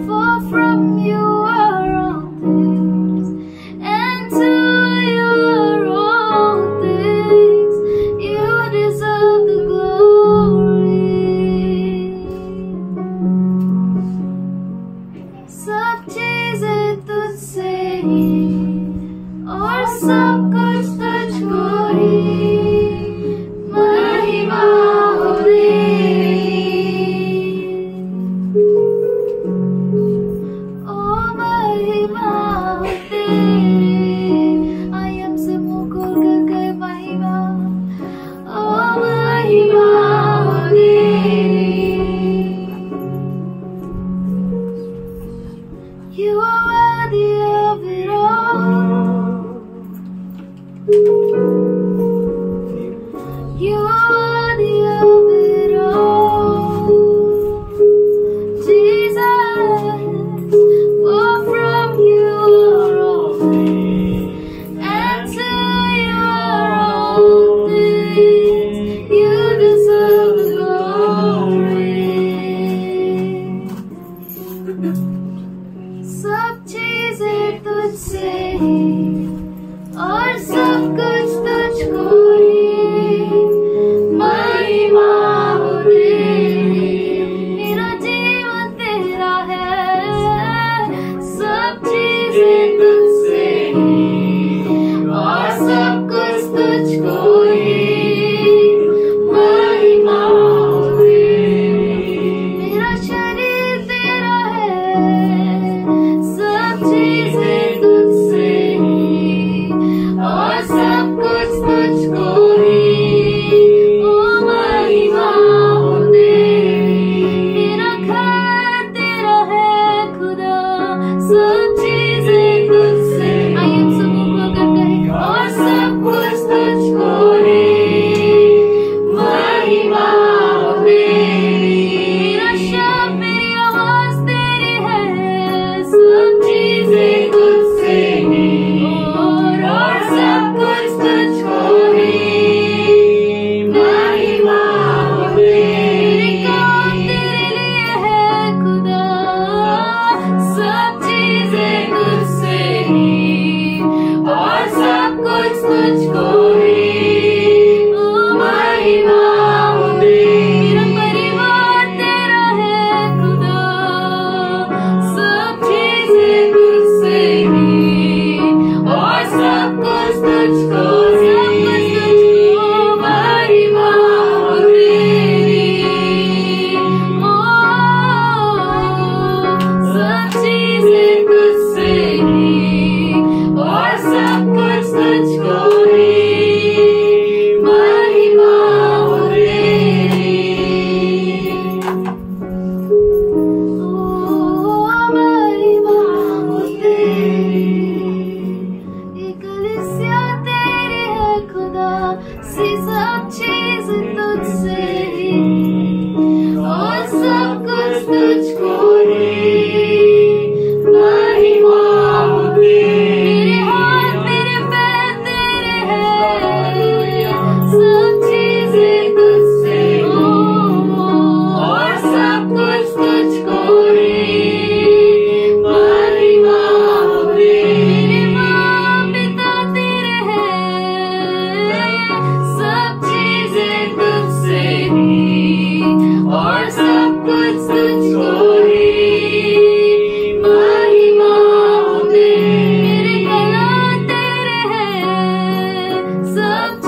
for from you are all things, and to you are all things. You deserve the glory. सब चीजें तुझसे ही, और सब कुछ तुझको ही महिमा हो तेरी। ओ महिमा हो तेरी। आइए हम सब मुंह खोल कर कहें महिमा, ओ महिमा हो तेरी। You are worthy of it all. You are worthy of it all. Jesus, for from you are all things, and to you are all things. You deserve the glory. सब चीजें तुझसे ही, और सब कुछ तुझको ही महिमा हो तेरी। मेरा जीवन तेरा है, सब चीजें तुझसे ही, और सब कुछ तुझको ही महिमा हो तेरी। मेरा शरीर तेरा है, सब चीजें तुझसे ही, और सब कुछ तुझको ही ओ महिमा हो तेरी। मेरा घर तेरा है खुदा, सब चीजें तुझसे। आइए हम सब मुंह खोल कर कहें, और सब कुछ तुझको ही महिमा हो तेरी। मेरा शब्द मेरी आवाज तेरी है, सब चीजें तुझसे ही, और सब कुछ तुझको ही महिमा हो तेरी। काम तेरे लिए है खुदा, सब चीजें तुझसे ही, और सब कुछ तुझको ही महिमा हो तेरी। मेरा परिवार तेरा है खुदा, सब चीजें तुझसे ही, और सब कुछ तुझको महिमा हो तेरी। ओ सब चीजें तुझसे ही, और सब कुछ तुझको ही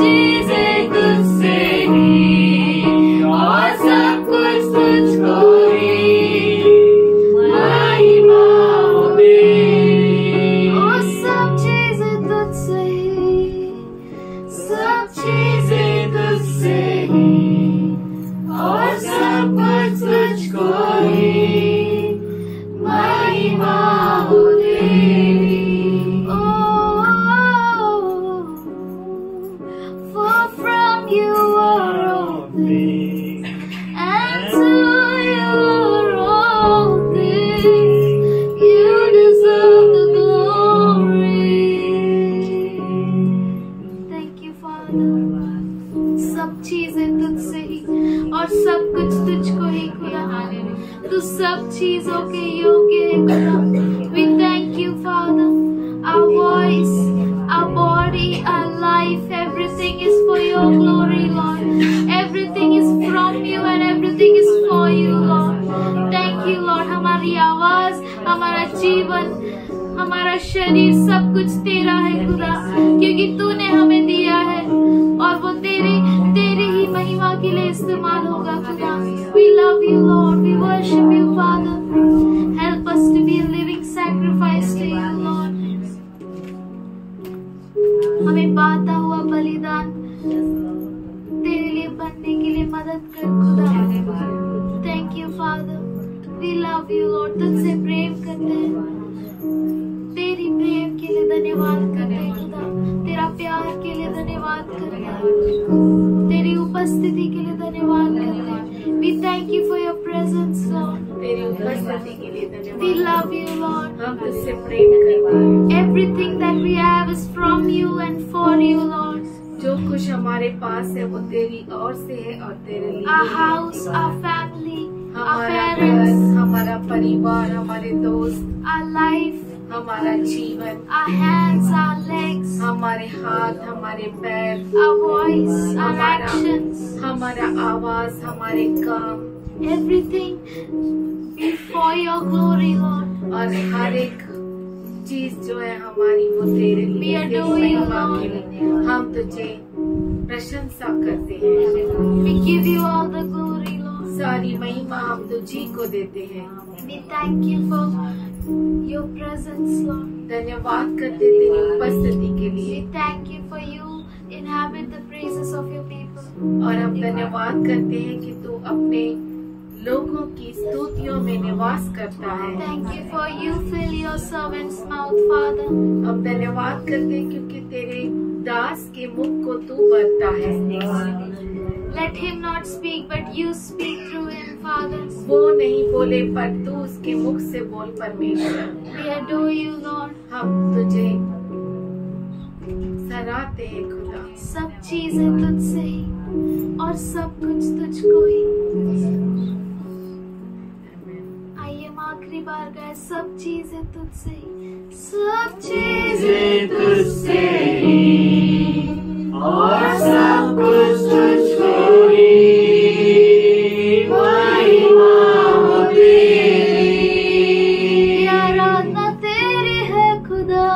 चीजें तुझसे ही और सब कुछ तुझको ही महिमा हो तेरी। ओ सब चीजें तुझसे ही, सब चीजें तुझसे ही और सब कुछ तुझको ही महिमा हो तेरी। For from you are all things, and to you are all things. You deserve the glory. Thank you, Father. सब चीजें तुझसे ही और सब कुछ तुझको ही खुदा। तू सब चीजों के योग्य है खुदा। We thank you, Father. Our voice, our body, our life, everything is for your glory, Lord. Everything is from you and everything is for you, Lord. Thank you, Lord. हमारी आवाज, हमारा जीवन, हमारा शरीर, सब कुछ तेरा है खुदा, क्योंकि तूने हमें दिया है और वो तेरे ही महिमा के लिए इस्तेमाल होगा खुदा। We love you, Lord. We worship you, Father. Help us to be a living sacrifice to you, Lord. हमें बाता हुआ बलिदान तेरे लिए बनने के लिए मदद कर खुदा। Thank you, Father. We love you, Lord. तुझसे प्रेम करते हैं, तेरी प्रेम के लिए धन्यवाद करते हैं खुदा, तेरा प्यार के लिए धन्यवाद करते हैं, तेरी उपस्थिति के लिए धन्यवाद करते हैं। We thank you for your presence, Lord. तेरी उपस्थिति के लिए धन्यवाद। We love you, Lord. हम तुझसे प्रेम करते हैं। Everything that we have is from you and for you, Lord. जो कुछ हमारे पास है वो तेरी ओर से है और तेरे लिए। Our house, our family, our हमारा घर, parents, हमारा परिवार, हमारे दोस्त, our life, हमारा जीवन, our hands, our legs, हमारे हाथ, हमारे पैर, our voice, our actions, हमारा आवाज, हमारे काम, everything is for your glory, Lord. और हर एक चीज जो है हमारी वो तेरे लिए, We adore तेरी you, महिमा Lord. के लिए हम तुझे प्रशंसा करते हैं। We give you all the glory, Lord. सारी महिमा हम तुझी को देते हैं। We thank you for your presence, Lord. धन्यवाद करते तेरी उपस्थिति के We लिए thank you for you inhabit the praises of your people. और हम धन्यवाद करते हैं कि तू अपने लोगों की स्तुतियों में निवास करता है। Thank you for you fill your servant's mouth, Father. हम धन्यवाद करते हैं क्योंकि तेरे दास के मुख को तू भरता है। Let him not speak, but you speak through him, Father. वो नहीं बोले पर तू उसके मुख से बोल परमेश्वर। We adore you, Lord. हम तुझे सराहते हैं खुदा। सब चीजें तुझसे ही और सब कुछ तुझको ही। आइए हम आखिरी बार गाए, सब चीजें तुझसे ही, सब चीजें तुझसे ही और सब कुछ तुझको ही महिमा हो तेरी। आराधना तेरी है खुदा,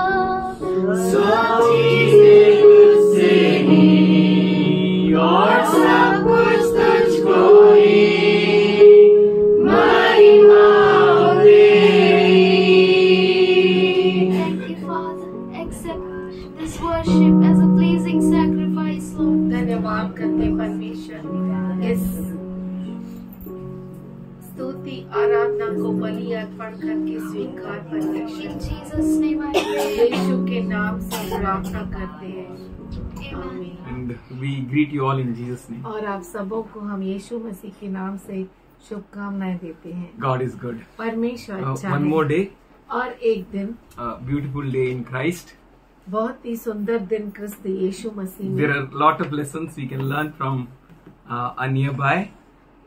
सब चीजें तुझसे ही और सब कुछ तुझको ही महिमा हो तेरी। Thank you, Father. Accept this worship as a pleasing sacrifice, Lord. धन्यवाद करते परमेश्वर इस स्तुति आराधना को बलि अर्पण करके स्वीकार परमेश्वर। In Jesus' name I pray. यीशु के नाम से प्रार्थना करते हैं। Amen. And we greet you all in Jesus' name. और आप सबों को हम यीशु मसीह के नाम से शुभकामनाएं देते हैं। God is good. परमेश्वर अच्छा One है। more day, और एक दिन a beautiful day in Christ. बहुत ही सुंदर दिन क्रिस्त यीशु मसीह There में। are a lot of lessons we can learn from a nearby.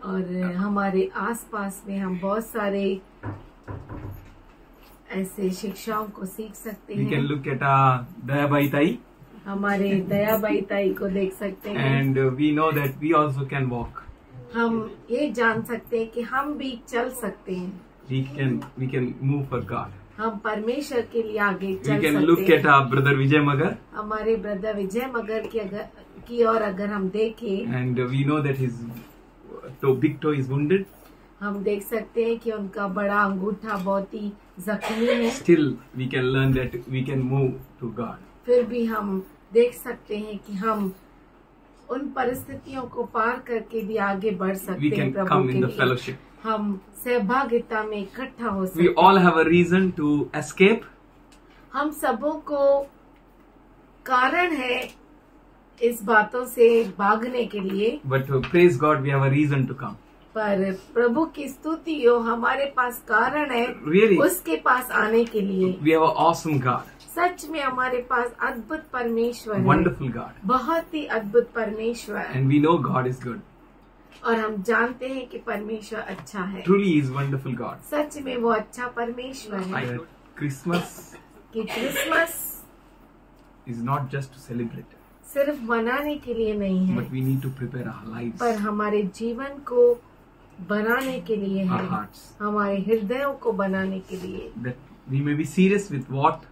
और हमारे आसपास में हम बहुत सारे ऐसे शिक्षाओं को सीख सकते We can हैं। look at Dayabai Tai, हमारे दयाबाई ताई को देख सकते हैं। and we know that we also can walk. हम ये जान सकते हैं कि हम भी चल सकते हैं। We can move for God. हम परमेश्वर के लिए आगे We चल can सकते look हैं। at our brother Vijay Magar. हमारे ब्रदर विजय मगर की ओर अगर हम देखें, and we know that his big toe is wounded, हम देख सकते हैं कि उनका बड़ा अंगूठा बहुत ही जख्मी है। still we can learn that we can move to God. फिर भी हम देख सकते हैं कि हम उन परिस्थितियों को पार करके भी आगे बढ़ सकते We हैं can प्रभु come के in the लिए। fellowship. हम सहभागिता में इकट्ठा हो सकते We हैं। all have a reason to escape, हम सबों को कारण है इस बातों से भागने के लिए, but praise God, we have a reason to come. पर प्रभु की स्तुति हो, हमारे पास कारण है Really? उसके पास आने के लिए। We have an awesome God, सच में हमारे पास अद्भुत परमेश्वर है, wonderful God, बहुत ही अद्भुत परमेश्वर है। and we know God is good. और हम जानते हैं कि परमेश्वर अच्छा है। Truly, He is wonderful God. सच में वो अच्छा परमेश्वर है। Christmas कि Christmas is not just to celebrate, सिर्फ मनाने के लिए नहीं है, but we need to prepare our lives, पर हमारे जीवन को बनाने के लिए our है, hearts, हमारे हृदयों को बनाने के लिए, that we may be serious with what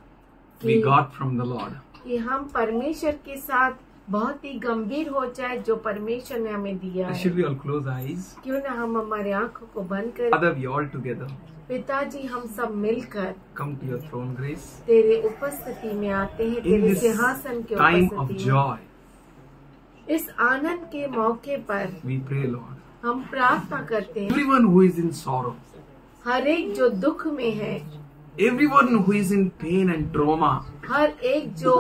we got from the Lord. कि हम परमेश्वर के साथ बहुत ही गंभीर हो जाए जो परमेश्वर ने हमें दिया है। Should we all close our eyes? क्यों ना हम हमारे आंखों को बंद करें। Father, we all together पिताजी, हम सब मिलकर come to your throne grace तेरे उपस्थिति में आते हैं, in तेरे this सिंहासन के time of उपस्थिति में। joy. इस आनंद के मौके पर We pray, Lord. हम प्रार्थना करते हैं, Everyone who is in sorrow, हर एक जो दुख में है, everyone who is in pain and trauma, हर एक जो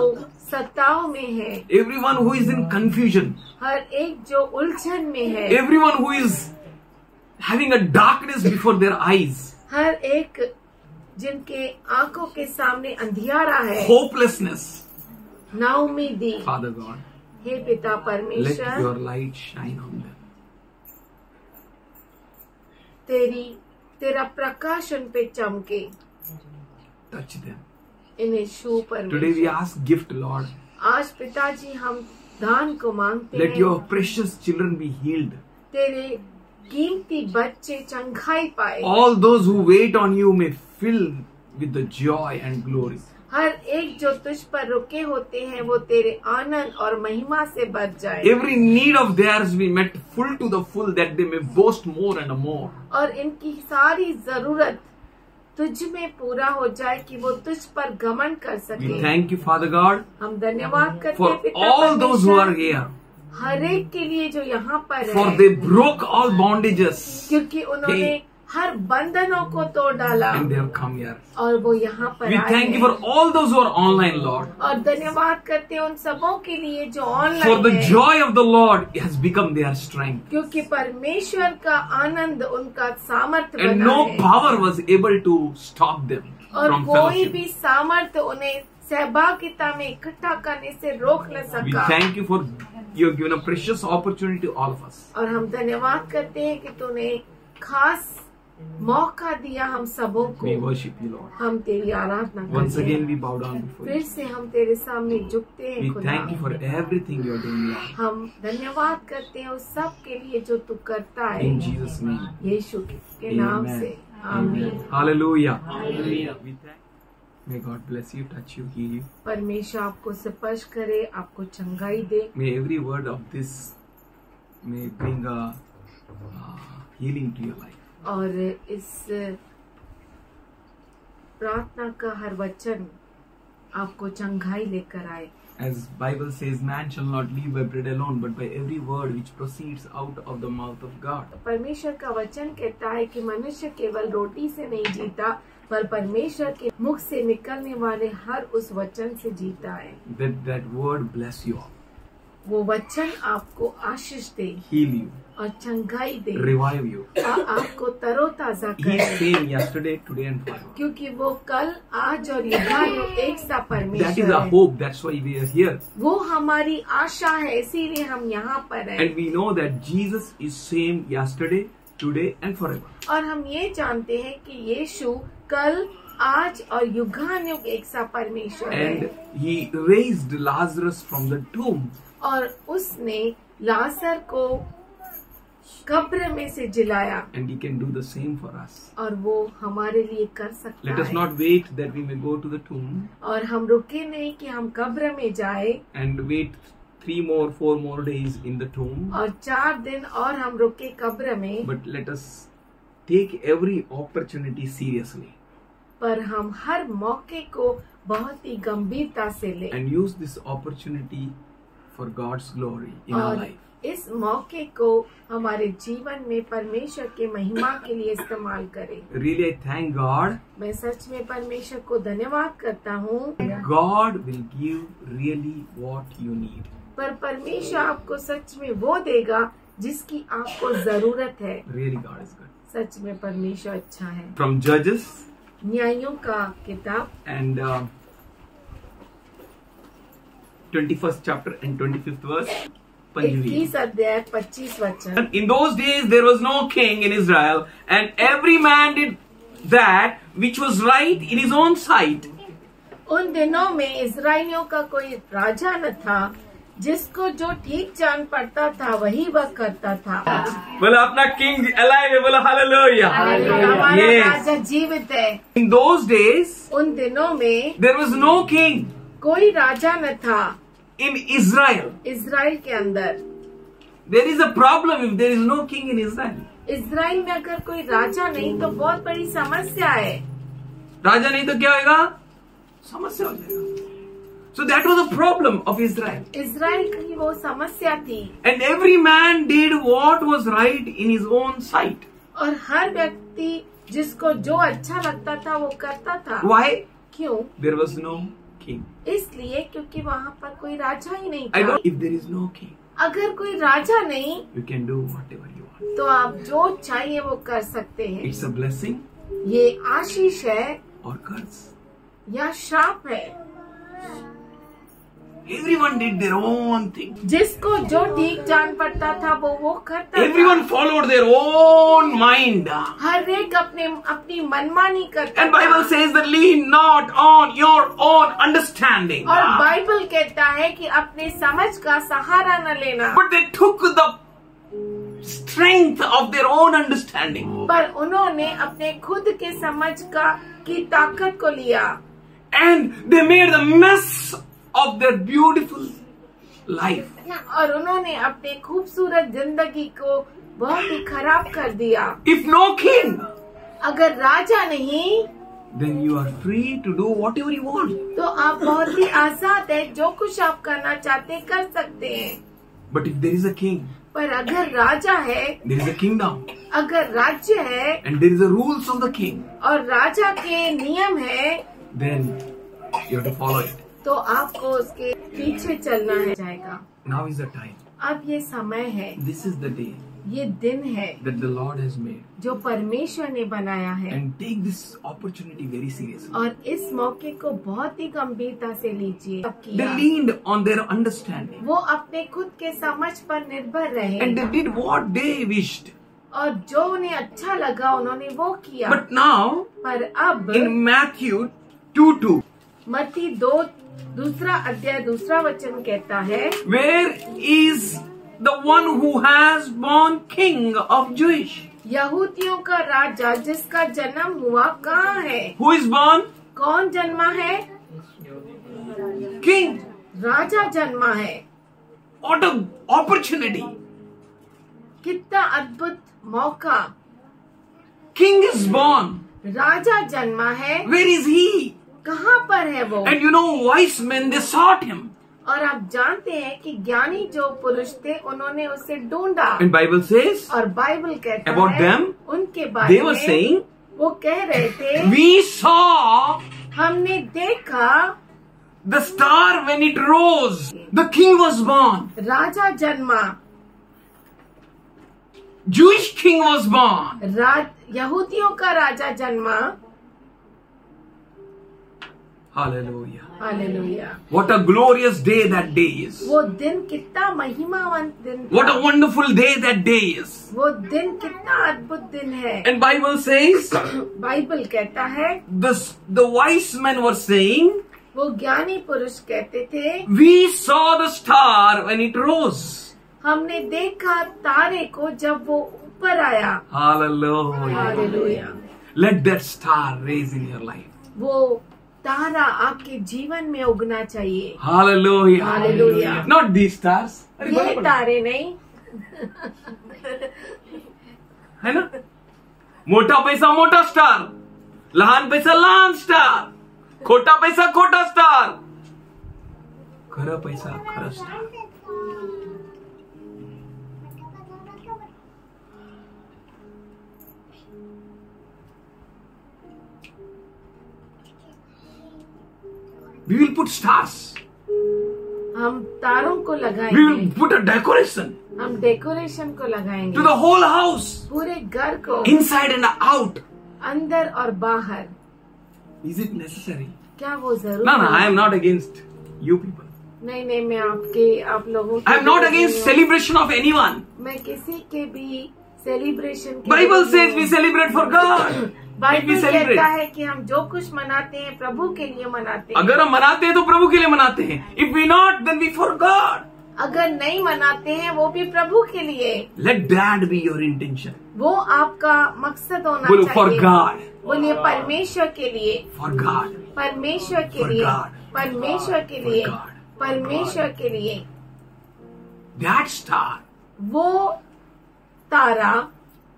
सताव में है, everyone who is in confusion, हर एक जो उलझन में है, everyone who is having a darkness before their eyes, हर एक जिनके आंखों के सामने अंधियारा है, hopelessness, नाउमीदी, Father God, हे पिता let परमेश्वर, your light shine on them. तेरा प्रकाश उन पे चमके, Touch them. इन्हें छू Today we परमेश्वर। ask gift, Lord. आज पिताजी हम दान को मांगते Let हैं, your precious children be healed. तेरे कीमती बच्चे चंगाई पाए, All those who wait on you may fill with the joy and glory. हर एक जो तुझ पर रुके होते हैं वो तेरे आनंद और महिमा से भर जाए, Every need of theirs be met full to the full, that they may boast more and more. और इनकी सारी जरूरत तुझ में पूरा हो जाए कि वो तुझ पर गमन कर We सके। thank you, Father God, हम धन्यवाद करते for हैं पिता all those who are परमेश्वर, here, हर एक के लिए जो यहाँ पर for है, they broke all bondages क्योंकि उन्होंने हर बंधनों को तोड़ डाला and they have come here. और वो यहाँ पर We आए thank you हैं। for all those who are online, Lord. और धन्यवाद करते हैं उन सबों के लिए जो For ऑनलाइन the है, joy of the Lord has become their strength, क्योंकि परमेश्वर का आनंद उनका सामर्थ्य and बना no है, power was able to stop them और from कोई fellowship. भी सामर्थ्य उन्हें सहभागिता में इकट्ठा करने से रोक न We सका। thank you for you have given a precious opportunity to all of us. और हम धन्यवाद करते हैं कि तूने खास मौका दिया हम सबों को। We worship you, Lord. हम तेरी आराधना Once करते again, हैं, we bow down before फिर you. से हम तेरे सामने झुकते हैं We खुदा। thank you for everything you are doing, Lord. हम धन्यवाद करते हैं उस सब के लिए जो तू करता है, In Jesus' name. यीशु के नाम Amen. से आमीन। Hallelujah. We thank. May God bless you, touch you, heal you. परमेश्वर आपको स्पर्श करे, आपको चंगाई दे। May every word of this may bring a healing to your life. और इस प्रार्थना का हर वचन आपको चंगाई लेकर आए। As Bible says, man shall not live by bread alone, but by every word which proceeds out of the mouth of God. परमेश्वर का वचन कहता है कि मनुष्य केवल रोटी से नहीं जीता, पर परमेश्वर के मुख से निकलने वाले हर उस वचन से जीता है। That word bless you all, वो वचन आपको आशीष दे heal you, और चंगाई दे revive you. और आपको तरोताजा He is करे, same yesterday, today, and forever. क्योंकि वो कल, आज और युगानुग एक सा That is परमेश्वर our है। hope. That's why we are here. वो हमारी आशा है, इसीलिए हम यहाँ पर हैं। And we know that Jesus is same yesterday, today, and forever. और हम ये जानते हैं कि यीशु कल, आज और युगानुग एक सा परमेश्वर है। And he raised Lazarus from the tomb. और उसने लाजर को कब्र में से जिलाया, And he can do the same for us. और वो हमारे लिए कर सकता Let us है। not wait that we may go to the tomb और हम रुके नहीं कि हम कब्र में जाए and wait 4 more days in the tomb. और 4 दिन और हम रुके कब्र में, But let us take every opportunity seriously पर हम हर मौके को बहुत ही गंभीरता से लें and use this opportunity for God's glory in our और life. इस मौके को हमारे जीवन में परमेश्वर के महिमा के लिए इस्तेमाल करें। Really, I thank God. मैं सच में परमेश्वर को धन्यवाद करता हूँ। God will give really what you need. पर परमेश्वर आपको सच में वो देगा जिसकी आपको जरूरत है। Really, God is good. सच में परमेश्वर अच्छा है। From Judges न्यायों का किताब and 21st chapter and 25th verse. 21 अध्याय 25 वचन। In those days there was no king in Israel, and every man did that which was right in his own sight. उन दिनों में इस्राएलियों का कोई राजा न था, जिसको जो ठीक जान पड़ता था वही वह करता था। बोलो अपना किंग alive है, बोलो हालेलुया। हमारा राजा जीवित है। In those days उन दिनों में there was no king कोई राजा न था in Israel. इस्राएल के अंदर। There is a problem if there is no king in Israel. इस्राएल में अगर कोई राजा नहीं तो बहुत बड़ी समस्या है। राजा नहीं तो क्या होगा? समस्या हो जाएगा। So that was a problem of Israel. इस्राएल की वो समस्या थी। And every man did what was right in his own sight. और हर व्यक्ति जिसको जो अच्छा लगता था वो करता था। Why? क्यों? There was no king. इसलिए क्योंकि वहाँ पर कोई राजा ही नहीं I था। don't. If there is no king, अगर कोई राजा नहीं you can do whatever you want. तो आप जो चाहिए वो कर सकते हैं। It's a blessing ये आशीष है or curse. या श्राप है। Everyone did their own thing. जिसको जो ठीक जान पड़ता था वो करता Everyone था। followed their own mind. हर एक अपनी मनमानी करता And Bible था। says that lean not on your own understanding. और बाइबल कहता है कि अपने समझ का सहारा न लेना। But they took the strength of their own understanding. पर उन्होंने अपने खुद के समझ की ताकत को लिया। And they made the mess of their beautiful life. और उन्होंने अपने खूबसूरत जिंदगी को बहुत ही खराब कर दिया। If no king, अगर राजा नहीं then you are free to do whatever you want. तो आप बहुत ही आजाद है, जो कुछ आप करना चाहते हैं कर सकते हैं। But if there is a king, पर अगर राजा है, there is a kingdom, अगर राज्य है and there is the rules of the king, और राजा के नियम है, then you have to follow it. तो आपको उसके पीछे चलना है जाएगा। Now is the time. अब ये समय है, This is the day ये दिन है that the Lord has made. जो परमेश्वर ने बनाया है। And take this opportunity very seriously. और इस मौके को बहुत ही गंभीरता से लीजिए। They leaned on their understanding. वो अपने खुद के समझ पर निर्भर रहे And they did what they wished. और जो उन्हें अच्छा लगा उन्होंने वो किया। But now, पर अब in Matthew 2:2, मत्ती 2 अध्याय 2 वचन कहता है, where is the one who has born king of Jewish? यहूदियों का राजा जिसका जन्म हुआ कहाँ है? Who is born? कौन जन्मा है? King. राजा जन्मा है। What an opportunity. कितना अद्भुत मौका। King is born. राजा जन्मा है। Where is he? कहाँ पर है वो? And you know, wise men, they sought him. और आप जानते हैं कि ज्ञानी जो पुरुष थे उन्होंने उसे ढूंढा। And Bible says, और बाइबल कहता about है them, उनके बारे they were में saying, वो कह रहे थे, we saw हमने देखा the star when it rose. The king was born. राजा जन्मा, Jewish king was born. यहूदियों का राजा जन्मा। Hallelujah. Hallelujah. What a glorious day that day is. वो दिन कितना महिमावंत दिन था। What a wonderful day that day is. वो दिन कितना अद्भुत दिन है। And Bible says, बाइबल कहता है, the wise men were saying, वो ज्ञानी पुरुष कहते थे, we saw the star when it rose. हमने देखा तारे को जब वो ऊपर आया। Hallelujah. Hallelujah. Let that star raise in your life. वो तारा आपके जीवन में उगना चाहिए। Hallelujah. Hallelujah. Not these stars. अरे ये बड़ा-बड़ा। तारे नहीं, है ना? मोठा पैसा मोठा स्टार, लहान पैसा लहान स्टार, खोटा पैसा खोटा स्टार, खरा पैसा खरा star. We will put stars. हम तारों को We will लगाएंगे, put a decoration हम डेकोरेशन को लगाएंगे, to the whole house, पूरे घर को, inside and out. अंदर और बाहर। Is it necessary? क्या वो जरूरी No, no, है? I am not against you people. नहीं नहीं, मैं आप लोगों I am not against celebration of anyone. मैं किसी के भी celebration Bible says we celebrate for God. Bible we celebrate. कहता है कि हम जो कुछ मनाते हैं प्रभु के लिए मनाते हैं। अगर हम मनाते हैं तो प्रभु के लिए मनाते हैं. If we not, then we for God. अगर नहीं मनाते हैं वो भी प्रभु के लिए। Let that be your intention. वो आपका मकसद होना बोलो चाहिए। for God. बोलिए परमेश्वर के लिए, For God. परमेश्वर के For लिए, God. परमेश्वर के For लिए, God. परमेश्वर के लिए। That star, वो तारा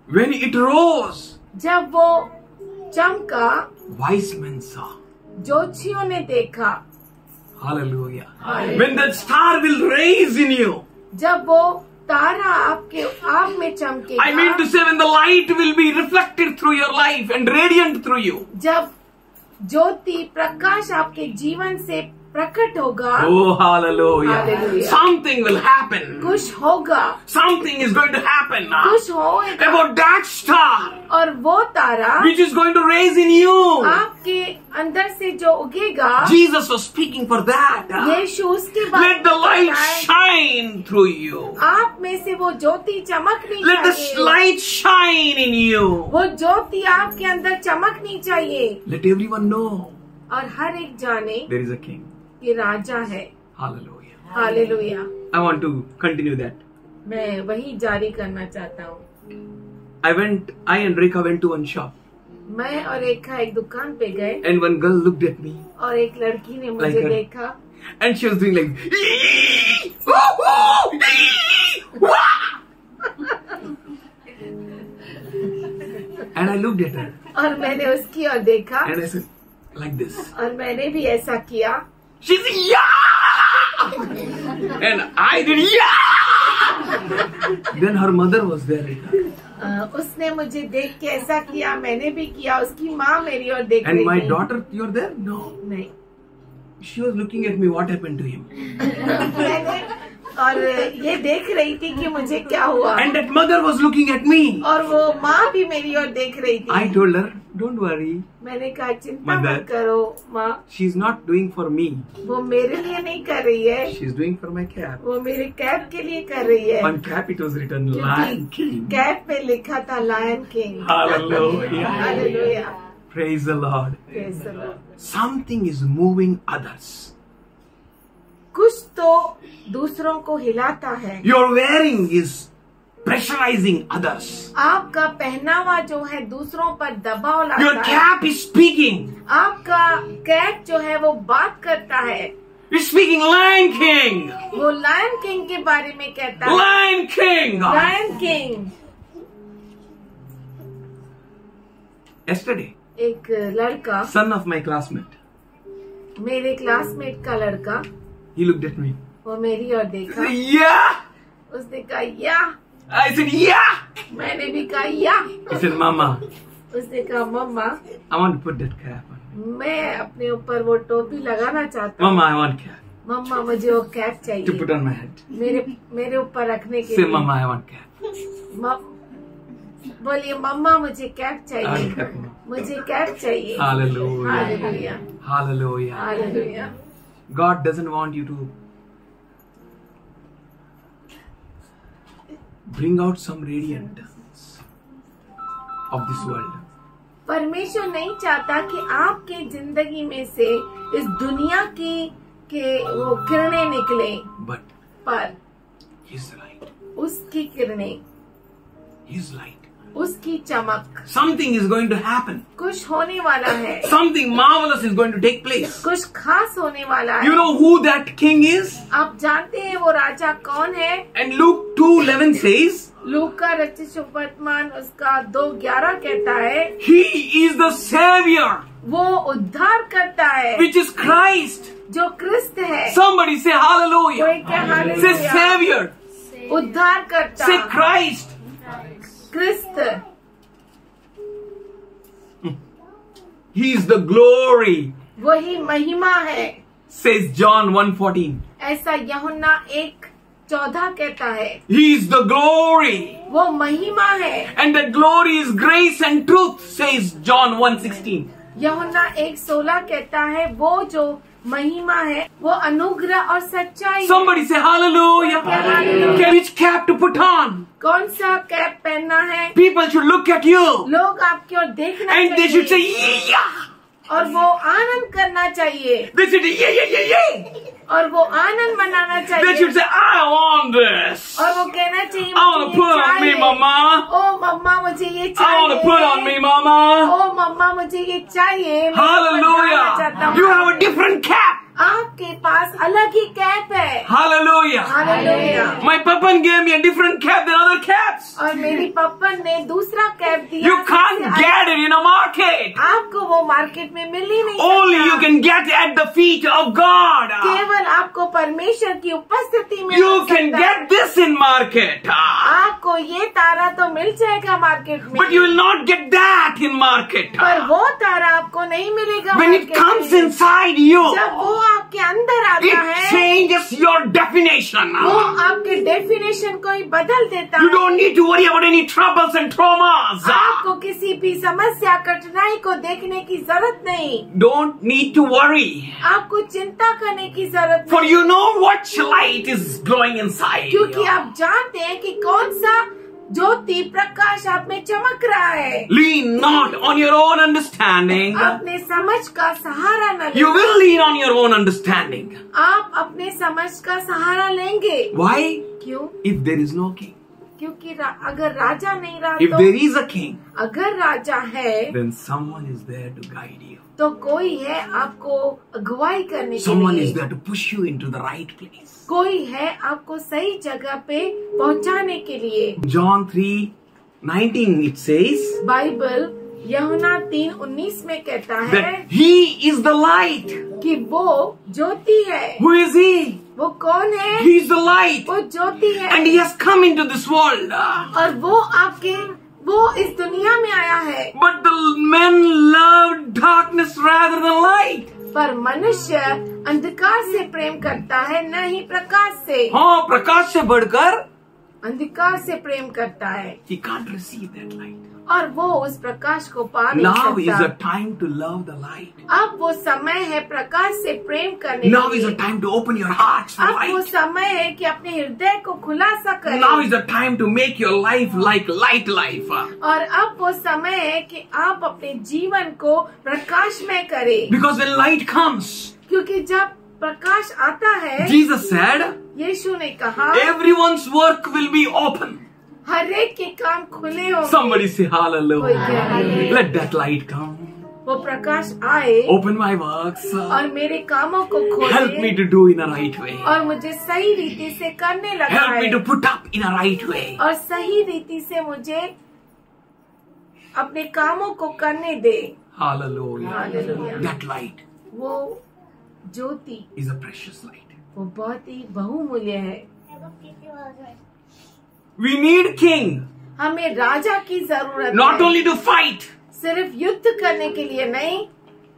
when it rose, जब वो चमका, wise men saw. ज्योतिषियों ने देखा। Hallelujah. When that star will raise in you. जब वो तारा आपके आप में चमकेगा, I mean to say when the light will be reflected through your life and radiant through you. जब ज्योति प्रकाश आपके जीवन से प्रकट होगा, Oh, hallelujah. Hallelujah. Something will happen. कुछ होगा, Something is going to happen now. कुछ होगा, About that star और वो तारा which is going to raise in you. आपके अंदर से जो उगेगा, Jesus was speaking for that. यीशु उसके बाद Let the light shine through you. आप में से वो ज्योति चमकनी Let the चाहिए। light shine in you. वो ज्योति आपके अंदर चमकनी चाहिए Let everyone know और हर एक जाने there is a king. ये राजा है। Hallelujah. Hallelujah. I want to continue that. मैं वही जारी करना चाहता हूँ। I and Rekha went to one shop मैं और रेखा एक दुकान पे गए and one girl looked at me और एक लड़की ने मुझे Like her. देखा and she was doing like and I looked at her और मैंने उसकी ओर देखा and I said like this. और मैंने भी ऐसा किया। She said yeah and I did yeah. Then her mother was there, Rekha. उसने मुझे देख के ऐसा किया, मैंने भी किया। उसकी माँ मेरी ओर देख And रही my थी। daughter, you're there? No. नहीं। She was looking at me, what happened to him? मैंने और ये देख रही थी कि मुझे क्या हुआ। And that mother was looking at me. और वो माँ भी मेरी ओर देख रही थी। I told her, don't worry. मैंने कहा चिंता Mother. मत करो माँ, She's not doing for me. वो मेरे लिए नहीं कर रही है, She's doing for my cap. वो मेरे कैप के लिए कर रही है। On cap it was written Lion King. Cap पे लिखा था लायन किंग। Hallelujah. हालेलुया। Praise the Lord. Praise the Lord। Something is moving others. कुछ तो दूसरों को हिलाता है। Your wearing is pressurizing others. आपका पहनावा जो है दूसरों पर दबाव Your लाता है। cap is speaking. आपका कैप जो है वो बात करता है। It's speaking Lion King. वो लायन किंग के बारे में कहता है। Lion King. Lion King. Yesterday, एक लड़का, son of my classmate, मेरे क्लासमेट का लड़का, he looked at me. वो मेरी ओर He देखा। said, yeah. उसने कहा या। I said, yeah. मैंने भी कहा या। He said, Mama, उसने कहा मम्मा, I want to put that cap on. मैं अपने ऊपर वो टोपी लगाना चाहता हूँ। Mama, I want cap मम्मा मुझे वो कैप to चाहिए put on my head. मेरे ऊपर रखने के Say, लिए। Mama, I want cap. बोलिए मम्मा मुझे कैप I want चाहिए, cap, Mama. मुझे कैप चाहिए। Hallelujah. Hallelujah. Hallelujah. Hallelujah. God doesn't want you to bring out some radiance of this world. परमेश्वर नहीं चाहता कि आपके जिंदगी में से इस दुनिया के वो किरणें निकले, But पर His light, उसकी किरणें, His light, उसकी चमक, something is going to happen. कुछ होने वाला है, Something marvelous is going to take place. कुछ खास होने वाला है। You know who that king is? आप जानते हैं वो राजा कौन है? And Luke 2:11 says, लूका रचित सुवर्तमान उसका 2:11 कहता है, He is the Savior, वो उद्धार करता है, which is Christ. जो क्रिस्त है। Somebody say hallelujah. कोई क्या Say हालेलुया? Savior. उद्धार करता, Say Christ. क्रिस्त, He is the glory, वही महिमा है, says John 1:14. ऐसा यूहन्ना 1:14 कहता है। He is the glory. वो महिमा है, And that glory is grace and truth, says John 1:16. यूहन्ना 1:16 कहता है वो जो महिमा है वो अनुग्रह और सच्चाई है। Somebody say hallelujah. Hallelujah. Which cap to put on? कौन सा कैप पहनना है? People should look at you लोग आपकी ओर देखना and they should say, चाहिए yeah. और वो आनंद करना चाहिए They should say, yeah. और वो आनंद मनाना They चाहिए should say, I want this. और वो कहना चाहिए I want to put on me, mama. ओ मम्मा मुझे ये I चाहिए। want to put on me, mama. ओ मम्मा मुझे ये चाहिए। मैं Hallelujah. चाहता हूँ। You have a different cap. आपके पास अलग ही कैप है। Hallelujah. Hallelujah. My papan gave me a different cap than other caps. और मेरी पप्पन ने दूसरा कैप दिया। You can't get it in a market. आपको वो मार्केट में मिल ही नहीं Only सकता। you can get at the feet of God. केवल आपको परमेश्वर की उपस्थिति में You मिल can सकता get this in market. है। आपको ये तारा तो मिल जाएगा मार्केट में, But you will not get that in market. पर वो तारा आपको नहीं मिलेगा When it मार्केट comes में। inside you, जब वो आपके अंदर आता it है changes your definition. वो आपके डेफिनेशन को ही बदल देता You है। don't need to worry about any troubles and traumas. आपको किसी भी समस्या कठिनाई को देखने की जरूरत नहीं, Don't need to worry. आपको चिंता करने की जरूरत For नहीं, you know what light is glowing inside. क्योंकि आप जानते हैं कि कौन सा ज्योति प्रकाश आप में चमक रहा है। Lean not on your own understanding. अपने समझ का सहारा न You लें। will lean on your own understanding. आप अपने समझ का सहारा लेंगे। Why? क्यों? If there is no king. क्योंकि अगर राजा नहीं रहा If तो, there is a king, अगर राजा है then someone is there to guide you. तो कोई है आपको अगुवाई करने के Someone is लिए, there to push you into the right place. कोई है आपको सही जगह पे पहुंचाने के लिए। John 3:19 it says बाइबल यूहन्ना 3:19 में कहता है that he is the light. कि वो ज्योति है। Who is he? वो कौन है? He is the light. वो ज्योति है And he has come into this world. और वो इस दुनिया में आया है। But the men loved darkness rather than light. पर मनुष्य अंधकार से प्रेम करता है, न ही प्रकाश से। हाँ, प्रकाश से बढ़कर अंधकार से प्रेम करता है he can't receive that light. और वो उस प्रकाश को पा नहीं Now is the सकता। time to love the light. अब वो समय है प्रकाश से प्रेम करने Now के is the लिए। time to open your hearts to अब वो light. समय है कि अपने हृदय को खुलासा करें। Now is the time to make your life like light life. और अब वो समय है कि आप अपने जीवन को प्रकाशमय करें, Because when light comes, क्योंकि जब प्रकाश आता है, Jesus said, यीशु ने कहा everyone's work will be open. हर एक के काम खुले होंगे। Somebody say कोई hallelujah. कहे hallelujah. Let that light come. वो प्रकाश आए Open my works. और मेरे कामों को Help me खोले to do in a right way. और मुझे सही रीति से करने Help me लगाए to put up in a right way. और सही रीति से मुझे अपने कामों को करने दे। Hallelujah. Hallelujah. That light वो ज्योति is a precious light. वो बहुत ही बहुमूल्य है। We need king, हमें राजा की जरूरत not है, only to fight, सिर्फ युद्ध करने के लिए नहीं,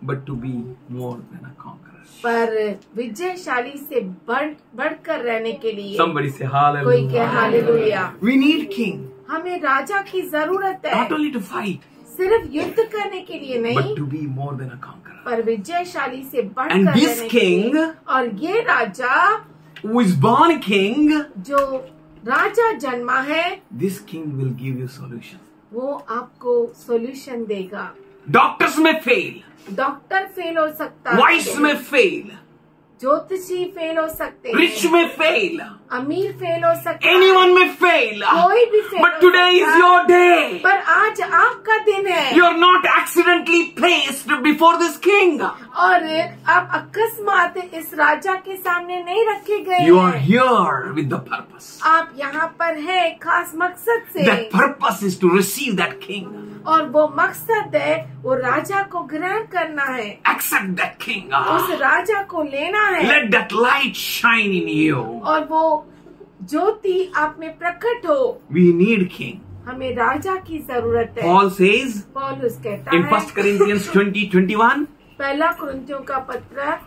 but to be more than a conqueror. पर विजयशाली से बढ़कर रहने के लिए। Somebody say कोई hallelujah. कहे हालेलुया। We need king, हमें राजा की जरूरत है, not only to fight, सिर्फ युद्ध करने के लिए but नहीं, to be more than a conqueror. पर विजयशाली से And बढ़कर this रहने के king, लिए। और ये राजा who is born king, जो राजा जन्मा है, this king will give you solution. वो आपको सॉल्यूशन देगा। Doctors may fail, doctor fail हो सकता wise है, may fail, ज्योतिषी फेल हो सकते हैं, rich may fail, अमीर फेल हो सकते हैं, anyone may fail, कोई भी फेल but हो today is सकता है। your day. पर आज आपका दिन है You are not accidentally placed before this king. और आप अकस्मात इस राजा के सामने नहीं रखे गए You are हैं। here with the purpose. आप यहाँ पर है खास मकसद से, That purpose is to receive that king. और वो मकसद है वो राजा को ग्रहण करना है, Accept that king. उस राजा को लेना है, Let that light shine in you. और वो ज्योति आप में प्रकट हो। We need king. हमें राजा की जरूरत है। Paul says पौलुस कहता in है 1 Corinthians 20:21, पहला कुरिन्थियों का पत्र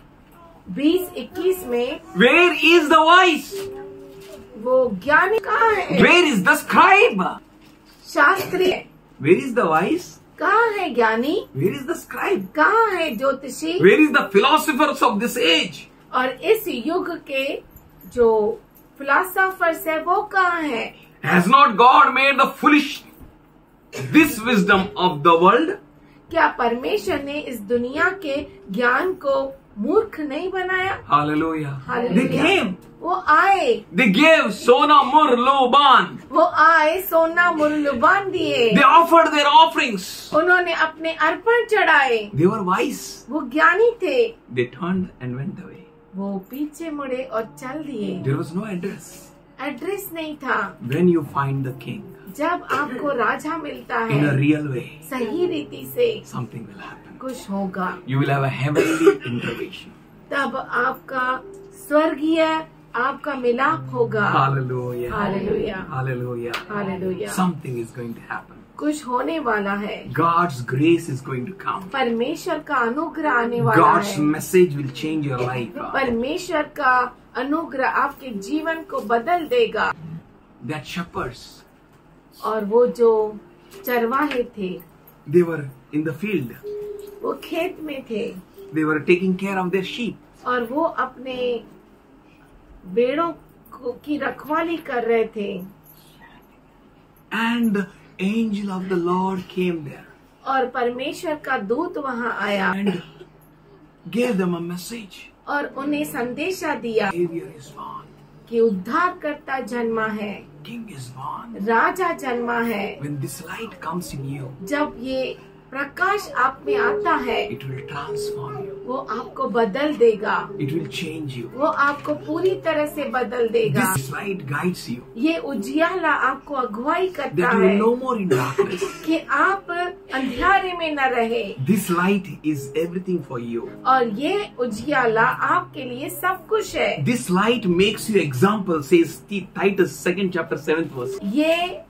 20:21 में, where is the wise? वो ज्ञानी कहाँ है? Where is the scribe? Shastri Where is the wise? कहाँ है ज्ञानी? Where is the scribe? कहाँ है ज्योतिषी? Where is the philosophers of this age? और इस युग के जो फिलोसोफर्स है वो कहाँ है? Has not God made the foolish this wisdom of the world? क्या परमेश्वर ने इस दुनिया के ज्ञान को मूर्ख नहीं बनाया? Hallelujah. They hallelujah. came. वो आए, They gave Sona Mur Loban. वो आए, सोना मुर्लुबान दिए, They offered their offerings. उन्होंने अपने अर्पण चढ़ाए, They were wise. वो ज्ञानी थे, They turned and went away. वो पीछे मुड़े और चल दिए। There was no address. Address नहीं था। When you find the king जब आपको राजा मिलता in a है real way, सही रीति से, something will happen. कुछ होगा। You will have a heavenly intervention. तब आपका स्वर्गीय आपका मिलाप होगा। Hallelujah. Hallelujah, Hallelujah. Hallelujah. Something is going to happen. कुछ होने वाला है। God's grace is going to come. परमेश्वर का अनुग्रह आने वाला God's है। message will change your life. परमेश्वर का अनुग्रह आपके जीवन को बदल देगा। That shepherds, और वो जो चरवाहे थे, they were in the field. वो खेत में थे They were taking care of their sheep. और वो अपने भेड़ों की रखवाली कर रहे थे। And the angel of the Lord came there और परमेश्वर का दूत वहां आया and gave them a message. और उन्हें संदेशा दिया Savior is born. कि उद्धारकर्ता जन्मा है, King is born. राजा जन्मा है। When this light comes in you, जब ये प्रकाश आप में आता है, it will transform you. वो आपको बदल देगा, It will change you. वो आपको पूरी तरह से बदल देगा। This light guides you. ये उजियाला आपको अगुवाई करता That you है will no more in darkness. कि आप अंधेरे में न रहे। This light is everything for you. और ये उजियाला आपके लिए सब कुछ है। This light makes you example, says Titus 2nd chapter 7th verse. ये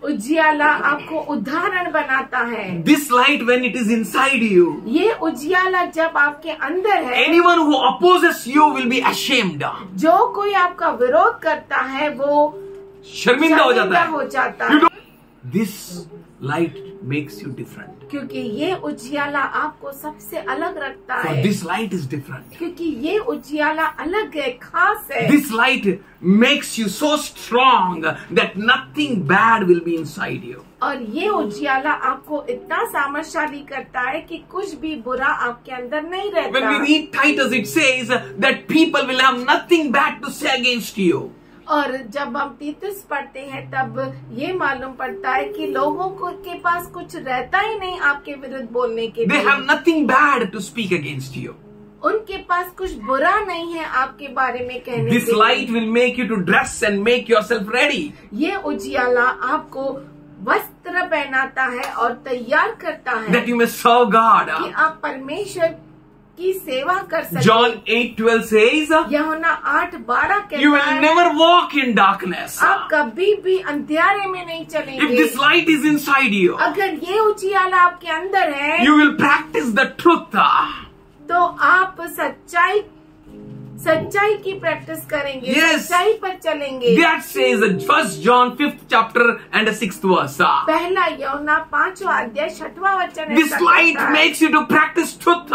उजियाला आपको उदाहरण बनाता है। This light when it is inside you, ये उजियाला जब आपके अंदर है, anyone who opposes you will be ashamed. जो कोई आपका विरोध करता है वो शर्मिंदा हो जाता है. हो जाता You है, don't- This light makes you different. क्योंकि ये उजियाला आपको सबसे अलग रखता For है। this light is different. क्योंकि ये उजियाला अलग है, खास है। This light makes you so strong that nothing bad will be inside you. और ये उजियाला आपको इतना सामर्थशाली करता है कि कुछ भी बुरा आपके अंदर नहीं When we रहता। read Titus, it says that people will have nothing bad to say against you. और जब हम तीतुस पढ़ते हैं तब ये मालूम पड़ता है कि लोगों को के पास कुछ रहता ही नहीं आपके विरुद्ध बोलने के They लिए। have nothing bad to speak against you. उनके पास कुछ बुरा नहीं है आपके बारे में कहने This के लिए। light will make you to dress and make yourself ready. ये उजियाला आपको वस्त्र पहनाता है और तैयार करता है That you may serve God. कि आप परमेश्वर की सेवा कर सकें। John 8:12 says, यूहन्ना 8:12 you कहता will है never walk in darkness. आप कभी भी अंधेरे में नहीं If चलेंगे। this light is inside you, अगर ये उजियाला आपके अंदर है you will practice the truth. तो आप सच्चाई की प्रैक्टिस करेंगे। Yes. सच्चाई पर चलेंगे। That says 1 John 5th chapter and 6th verse. पहला यूहन्ना 5वां अध्याय 6वां वचन This ऐसा light कहता है। makes you to practice truth.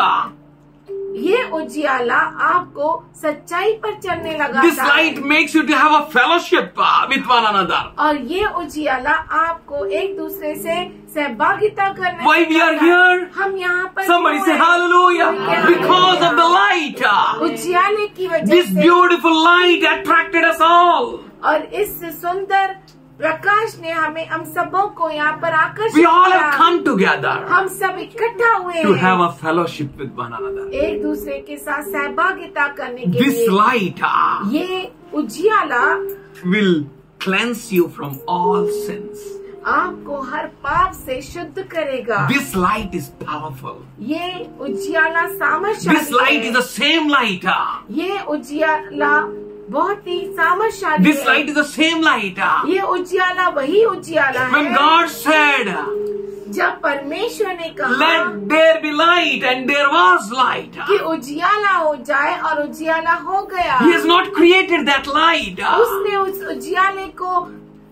ये उजियाला आपको सच्चाई पर चलने लगा। This light makes you to have a fellowship with one another. और ये उजियाला आपको एक दूसरे से सहभागिता करने। Why we are here? हम यहाँ पर Somebody say hallelujah. Because of the light. उजियाले की वजह This से। beautiful light attracted us all. और इस सुंदर प्रकाश ने हमें हम सबों को यहाँ पर आकर्षित We all have किया। come together हम सब इकट्ठा हुए to हैं have a fellowship with one another. एक दूसरे के साथ सहभागिता करने के This लिए। light ये उजियाला will cleanse you from all sins. आपको हर पाप से शुद्ध करेगा। This light is powerful. ये उजियाला सामर्थशाली This light is the same light. ये उजियाला बहुत ही सामर्थशाली This है। light is the same light. ये उजियाला वही उजियाला When है। God said, जब परमेश्वर ने कहा let there be light, and there was light. कि उजियाला हो जाए और उजियाला हो गया। He has not created that light. उसने उस उजियाले को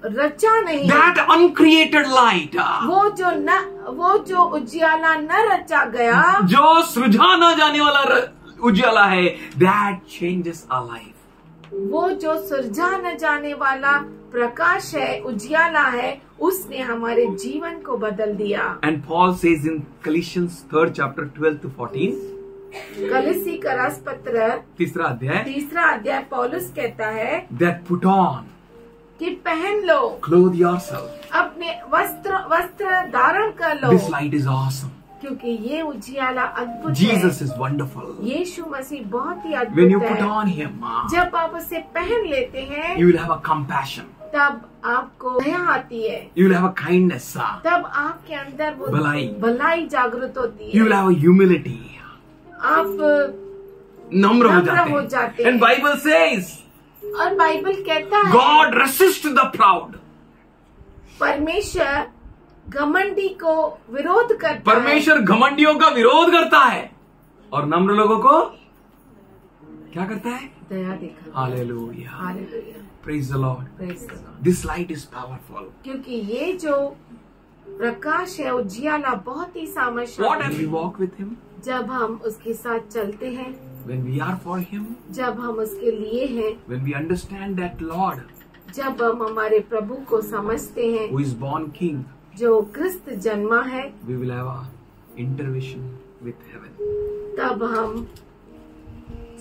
रचा नहीं। That uncreated light. वो जो उजियाला न रचा गया, जो सृजा न जाने वाला उजाला है, that changes our life. वो जो सृजा न जाने वाला प्रकाश है, उजियाला है, उसने हमारे जीवन को बदल दिया। And Paul says in Galatians 3rd chapter 12 to 14, कलीसी का रास पत्र तीसरा अध्याय पौलुस कहता है that put on, कि पहन लो, clothe yourself. अपने वस्त्र धारण कर लो, This light is awesome. क्योंकि ये उजियाला अद्भुत Jesus है। is wonderful. यीशु मसीह बहुत ही When you अद्भुत put है। on him, जब आप उसे पहन लेते हैं you will have a compassion. तब आपको दया आती है, You will have a kindness. तब आपके अंदर वो भलाई जागृत होती You है, will have a humility. आप नम्र हो नम्र हो जाते जाते हैं. हैं। And Bible says, और बाइबल कहता है God resists the proud. परमेश्वर घमंडी को विरोध करता है। परमेश्वर घमंडियों का विरोध करता है और नम्र लोगों को क्या करता है? दया दिखाता है। Hallelujah. हालेलुया, Praise the Lord. Praise the Lord. This light is powerful. क्योंकि ये जो प्रकाश है उजियाला बहुत ही What सामर्थशाली if है। we walk with him? जब हम उसके साथ चलते हैं, When we are for him? जब हम उसके लिए हैं, When we understand that Lord जब हम हमारे प्रभु को समझते हैं who is born King, जो क्रिस्त जन्मा है, we will have a intervention with heaven. तब हम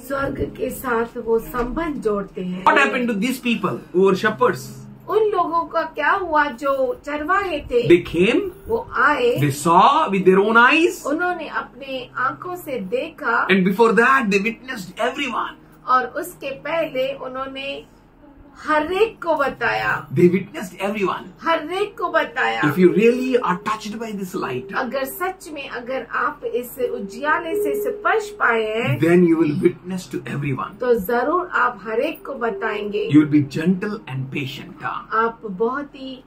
स्वर्ग के साथ वो संबंध जोड़ते हैं। What happened to these people who were shepherds? उन लोगों का क्या हुआ जो चरवाहे थे? They came, वो आए, they saw with their own eyes, उन्होंने अपने आंखों से देखा, and before that they witnessed everyone. और उसके पहले उन्होंने हर एक को बताया, They witnessed everyone. हर एक को बताया। If you really are touched by this light, अगर सच में अगर आप इस उजियाले से स्पर्श पाए हैं, then you will witness to everyone. तो जरूर आप हर एक को बताएंगे। You will be gentle and patient. आप बहुत ही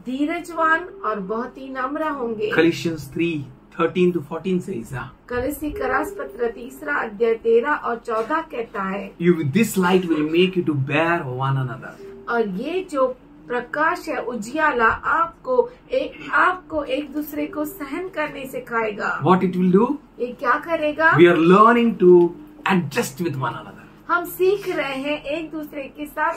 धीरजवान और बहुत ही नम्र होंगे। Galatians 3:13 to 14 says, कलीसी का रास पत्र 3 अध्याय 13 और 14 कहता है, this light will make you to bear one another. और ये जो प्रकाश है उजियाला आपको एक दूसरे को सहन करने सिखाएगा। What it will do? ये क्या करेगा? We are learning to adjust with one another. हम सीख रहे हैं एक दूसरे के साथ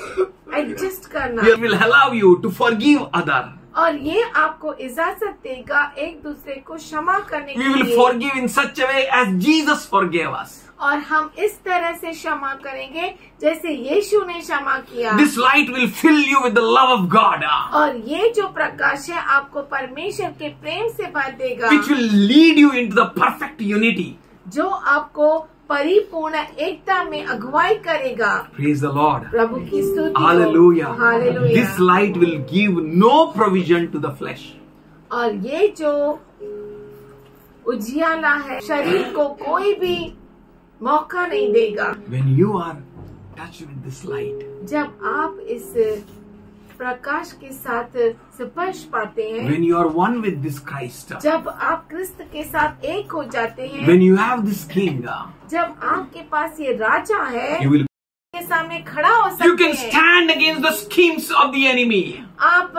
एडजस्ट करना, We will allow you to forgive other. और ये आपको इजाजत देगा एक दूसरे को क्षमा करने We के will लिए, forgive in such a way as Jesus forgave us. और हम इस तरह से क्षमा करेंगे जैसे यीशु ने क्षमा किया। This light will fill you with the love of God, और ये जो प्रकाश है आपको परमेश्वर के प्रेम से भर देगा, which will lead you into the perfect unity. जो आपको परिपूर्ण एकता में अगुवाई करेगा। Praise the Lord. प्रभु की स्तुति हो। Hallelujah. Hallelujah. This light will give no provision to the flesh. और ये जो उजियाला है शरीर को कोई भी मौका नहीं देगा। When you are touched with this light, जब आप इस प्रकाश के साथ स्पर्श पाते हैं, when you are one with this Christ, जब आप क्रिस्त के साथ एक हो जाते हैं, when you have this King, जब आपके पास ये राजा है, you will के सामने खड़ा हो you सकते can हैं। stand against the schemes of the enemy. आप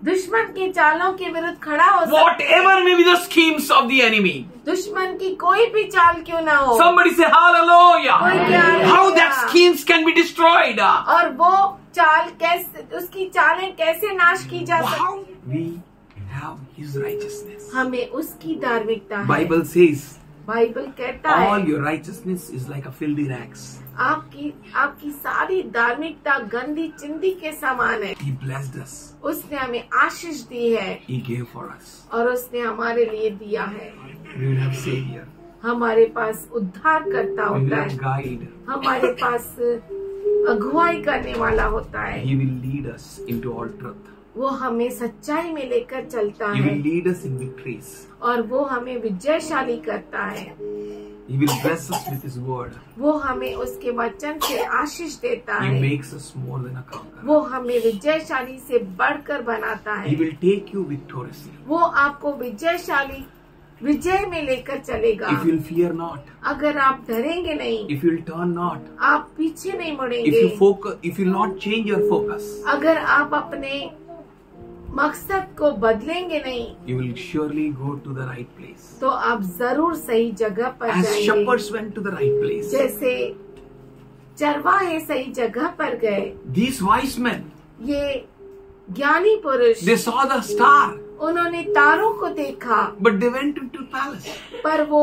दुश्मन के चालों के विरुद्ध खड़ा हो सकते Whatever may be the schemes of the enemy. दुश्मन की कोई भी चाल क्यों ना हो, Somebody say hallelujah. कोई क्या How that schemes can be destroyed. और वो चाल कैसे, उसकी चालें कैसे नाश की जा सकती। How we have his righteousness. हमें उसकी धार्मिकता है। Bible says बाइबल कहता all है your righteousness is like a filthy rags. आपकी सारी धार्मिकता गंदी चिंदी के समान है। He blessed us. उसने हमें आशीष दी है He gave for us. और उसने हमारे लिए दिया है। We will have Savior. हमारे पास उद्धार करता We will होता have है, guide. हमारे पास अगुवाई करने वाला होता है। He will lead us into all truth. वो हमें सच्चाई में लेकर चलता He है will lead us in victories. और वो हमें विजयशाली करता है। He will bless us with His word. वो हमें उसके वचन से आशीष देता He है। makes us more than a conqueror. वो हमें विजयशाली से बढ़कर बनाता He है। will take you victoriously. वो आपको विजय में लेकर चलेगा। If you'll fear not, अगर आप डरेंगे नहीं, if you'll turn not, आप पीछे नहीं if मुड़ेंगे, you focus, if you'll not change your focus, अगर आप अपने मकसद को बदलेंगे नहीं, you will surely go to the right place. तो आप जरूर सही जगह पर As जाएंगे। shepherds went to the right place, जैसे चरवाहे सही जगह पर गए, these wise men, ये ज्ञानी पुरुष, they saw the star, उन्होंने तारों को देखा, but they went into palace. पर वो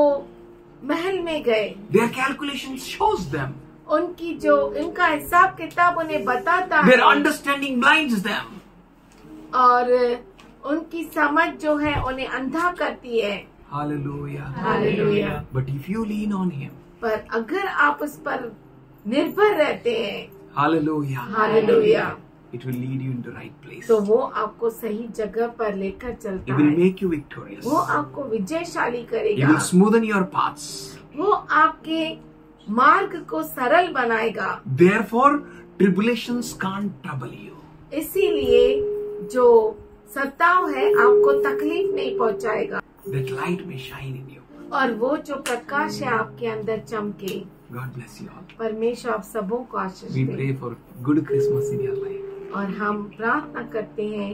महल में गए। Their calculations shows them. इनका हिसाब किताब उन्हें बताता Their है understanding blinds them. और उनकी समझ जो है उन्हें अंधा करती है। Hallelujah. Hallelujah. But if you lean on Him, पर अगर आप उस पर निर्भर रहते हैं, hallelujah, hallelujah, it will lead you into the right place. तो वो आपको सही जगह पर लेकर It चलता will है। make you victorious. वो आपको विजयशाली It करेगा। will smoothen your paths. वो आपके मार्ग को सरल बनाएगा। Therefore, tribulations can't trouble you. इसीलिए जो सताव है आपको तकलीफ नहीं पहुंचाएगा, That light may shine in you. और वो जो प्रकाश है आपके अंदर चमके। God bless you all. परमेश्वर आप सबों को आशीष We they. pray for good Christmas in your life. और हम प्रार्थना करते हैं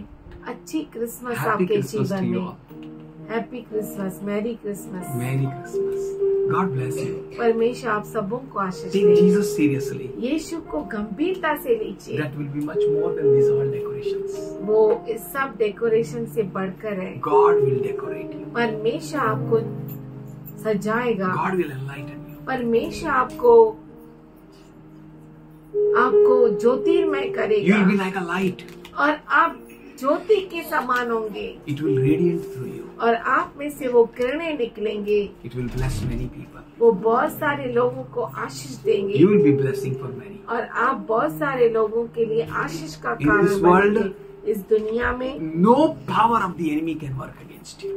अच्छी क्रिसमस Happy आपके Christmas to जीवन you में। all. Happy Christmas, merry Christmas. Merry Christmas. God bless you. परमेश्वर आप सबों को आशीष Take दे। Jesus seriously. यीशु को गंभीरता से लीजिए। That will be much more than these all decorations. वो इस सब डेकोरेशन से बढ़कर है। God will decorate you. परमेश्वर आपको सजाएगा। God will enlighten you. परमेश्वर आपको ज्योतिर्मय You करेगा will be like a light. और आप ज्योति के समान होंगे It will radiate through you. और आप में से वो किरणें निकलेंगे। It will bless many people. वो बहुत सारे लोगों को आशीष देंगे You will be blessing for many. और आप बहुत सारे लोगों के लिए आशीष का In कारण this world, बनेंगे। इस दुनिया में No power of the enemy can work against you.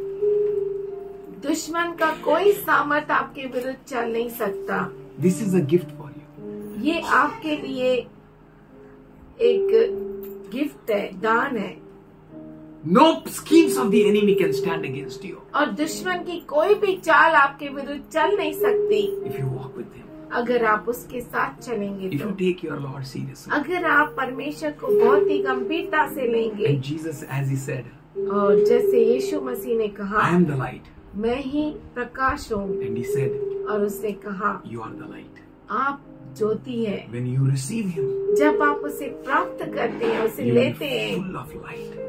दुश्मन का कोई सामर्थ आपके विरुद्ध चल नहीं सकता। This is a gift for you. ये आपके लिए एक गिफ्ट है, दान है। No schemes of the enemy can stand against you और दुश्मन की कोई भी चाल आपके विरुद्ध चल नहीं सकती if you walk with him. अगर आप उसके साथ चलेंगे If तो। you take your Lord seriously. अगर आप परमेश्वर को बहुत ही गंभीरता से लेंगे And Jesus, as he said, और जैसे यीशु मसीह ने कहा, I am the light. मैं ही प्रकाश हूँ, And he said, और उसने कहा you are the light. आप ज्योति है। When you receive him, जब आप उसे प्राप्त करते हैं, उसे you will लेते be हैं, full of light.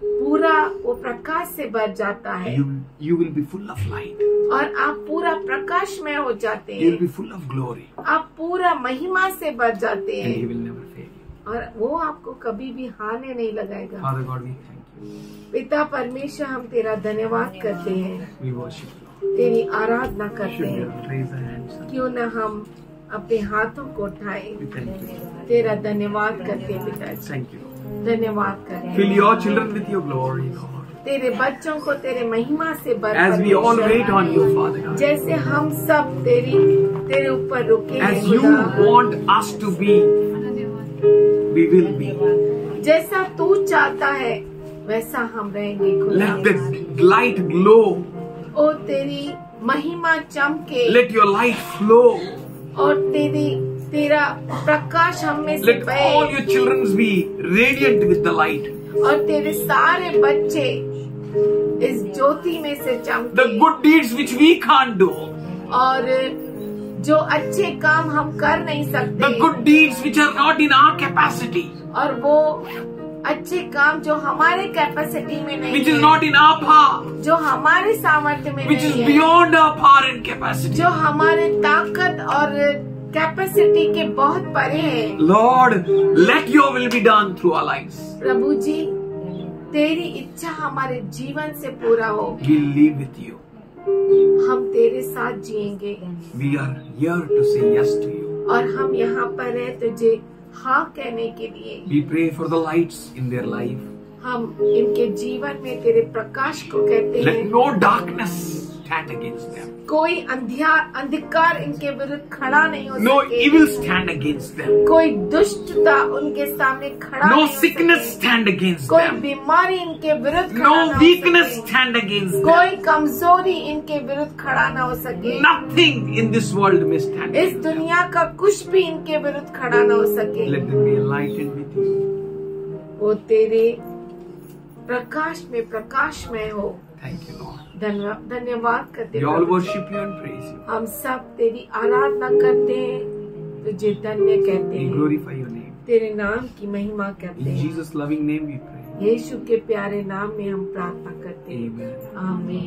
पूरा वो प्रकाश से भर जाता है You will be full of light. और आप पूरा प्रकाशमय हो जाते You will हैं। be full of glory. आप पूरा महिमा से भर जाते And he हैं will never fail you. और वो आपको कभी भी हानि नहीं लगाएगा। Father God, we thank you. पिता परमेश्वर, हम तेरा धन्यवाद करते हैं, We worship you, Lord. तेरी आराधना करते Should we हैं। raise our hands? क्यों न हम अपने हाथों को उठाएं, We thank you. तेरा धन्यवाद करते हैं पिताजी, Thank you. धन्यवाद करते Fill हैं। your children with your glory, Lord. तेरे बच्चों को तेरे महिमा से भर As we all परमेश्वर। wait on you, Father God. जैसे हम सब तेरे ऊपर रुके हैं As you खुदा, want us to be, we will be. जैसा तू चाहता है वैसा हम रहेंगे खुदा। Let the light glow. ओ तेरी महिमा चमके Let your light flow. और तेरा प्रकाश हम में से Let all बहे your children be radiant with the light. और तेरे सारे बच्चे इस ज्योति में से चमके। The good deeds which we can't do. और जो अच्छे काम हम कर नहीं सकते, The good deeds which are not in our capacity. और वो अच्छे काम जो हमारे कैपेसिटी में नहीं Which है, is not in our power. जो हमारे सामर्थ्य में Which is नहीं है, beyond our power and capacity. जो हमारे ताकत और कैपेसिटी के बहुत परे है। Lord, let your will be done through our lives. प्रभु जी, तेरी इच्छा हमारे जीवन से पूरा हो। We live with you. हम तेरे साथ जिएंगे We are here to say yes to you. और हम यहाँ पर हैं तुझे हाँ कहने के लिए। We pray for the lights in their life. हम इनके जीवन में तेरे प्रकाश को कहते Let हैं। no darkness stand against them. कोई अंधकार इनके विरुद्ध खड़ा नहीं हो No सके। evil stand against them. कोई दुष्टता उनके सामने खड़ा No नहीं हो sickness सके। stand against कोई them. बीमारी इनके विरुद्ध खड़ा No ना हो weakness सके। stand against them. कोई कमजोरी इनके विरुद्ध खड़ा ना हो सके। Nothing in this world may stand इस against them. दुनिया का कुछ भी इनके विरुद्ध खड़ा ना हो सके। Let them be enlightened with you. वो तेरे प्रकाश में प्रकाशमय हो। Thank you, Lord. धन्यवाद करते We all Prabhu. worship you and praise you. हम सब तेरी आराधना करते हैं, तुझे धन्य कहते We हैं, glorify your name. तेरे नाम की महिमा करते In हैं। Jesus' loving name we pray. यीशु के प्यारे नाम में हम प्रार्थना करते हैं। Amen. आमीन।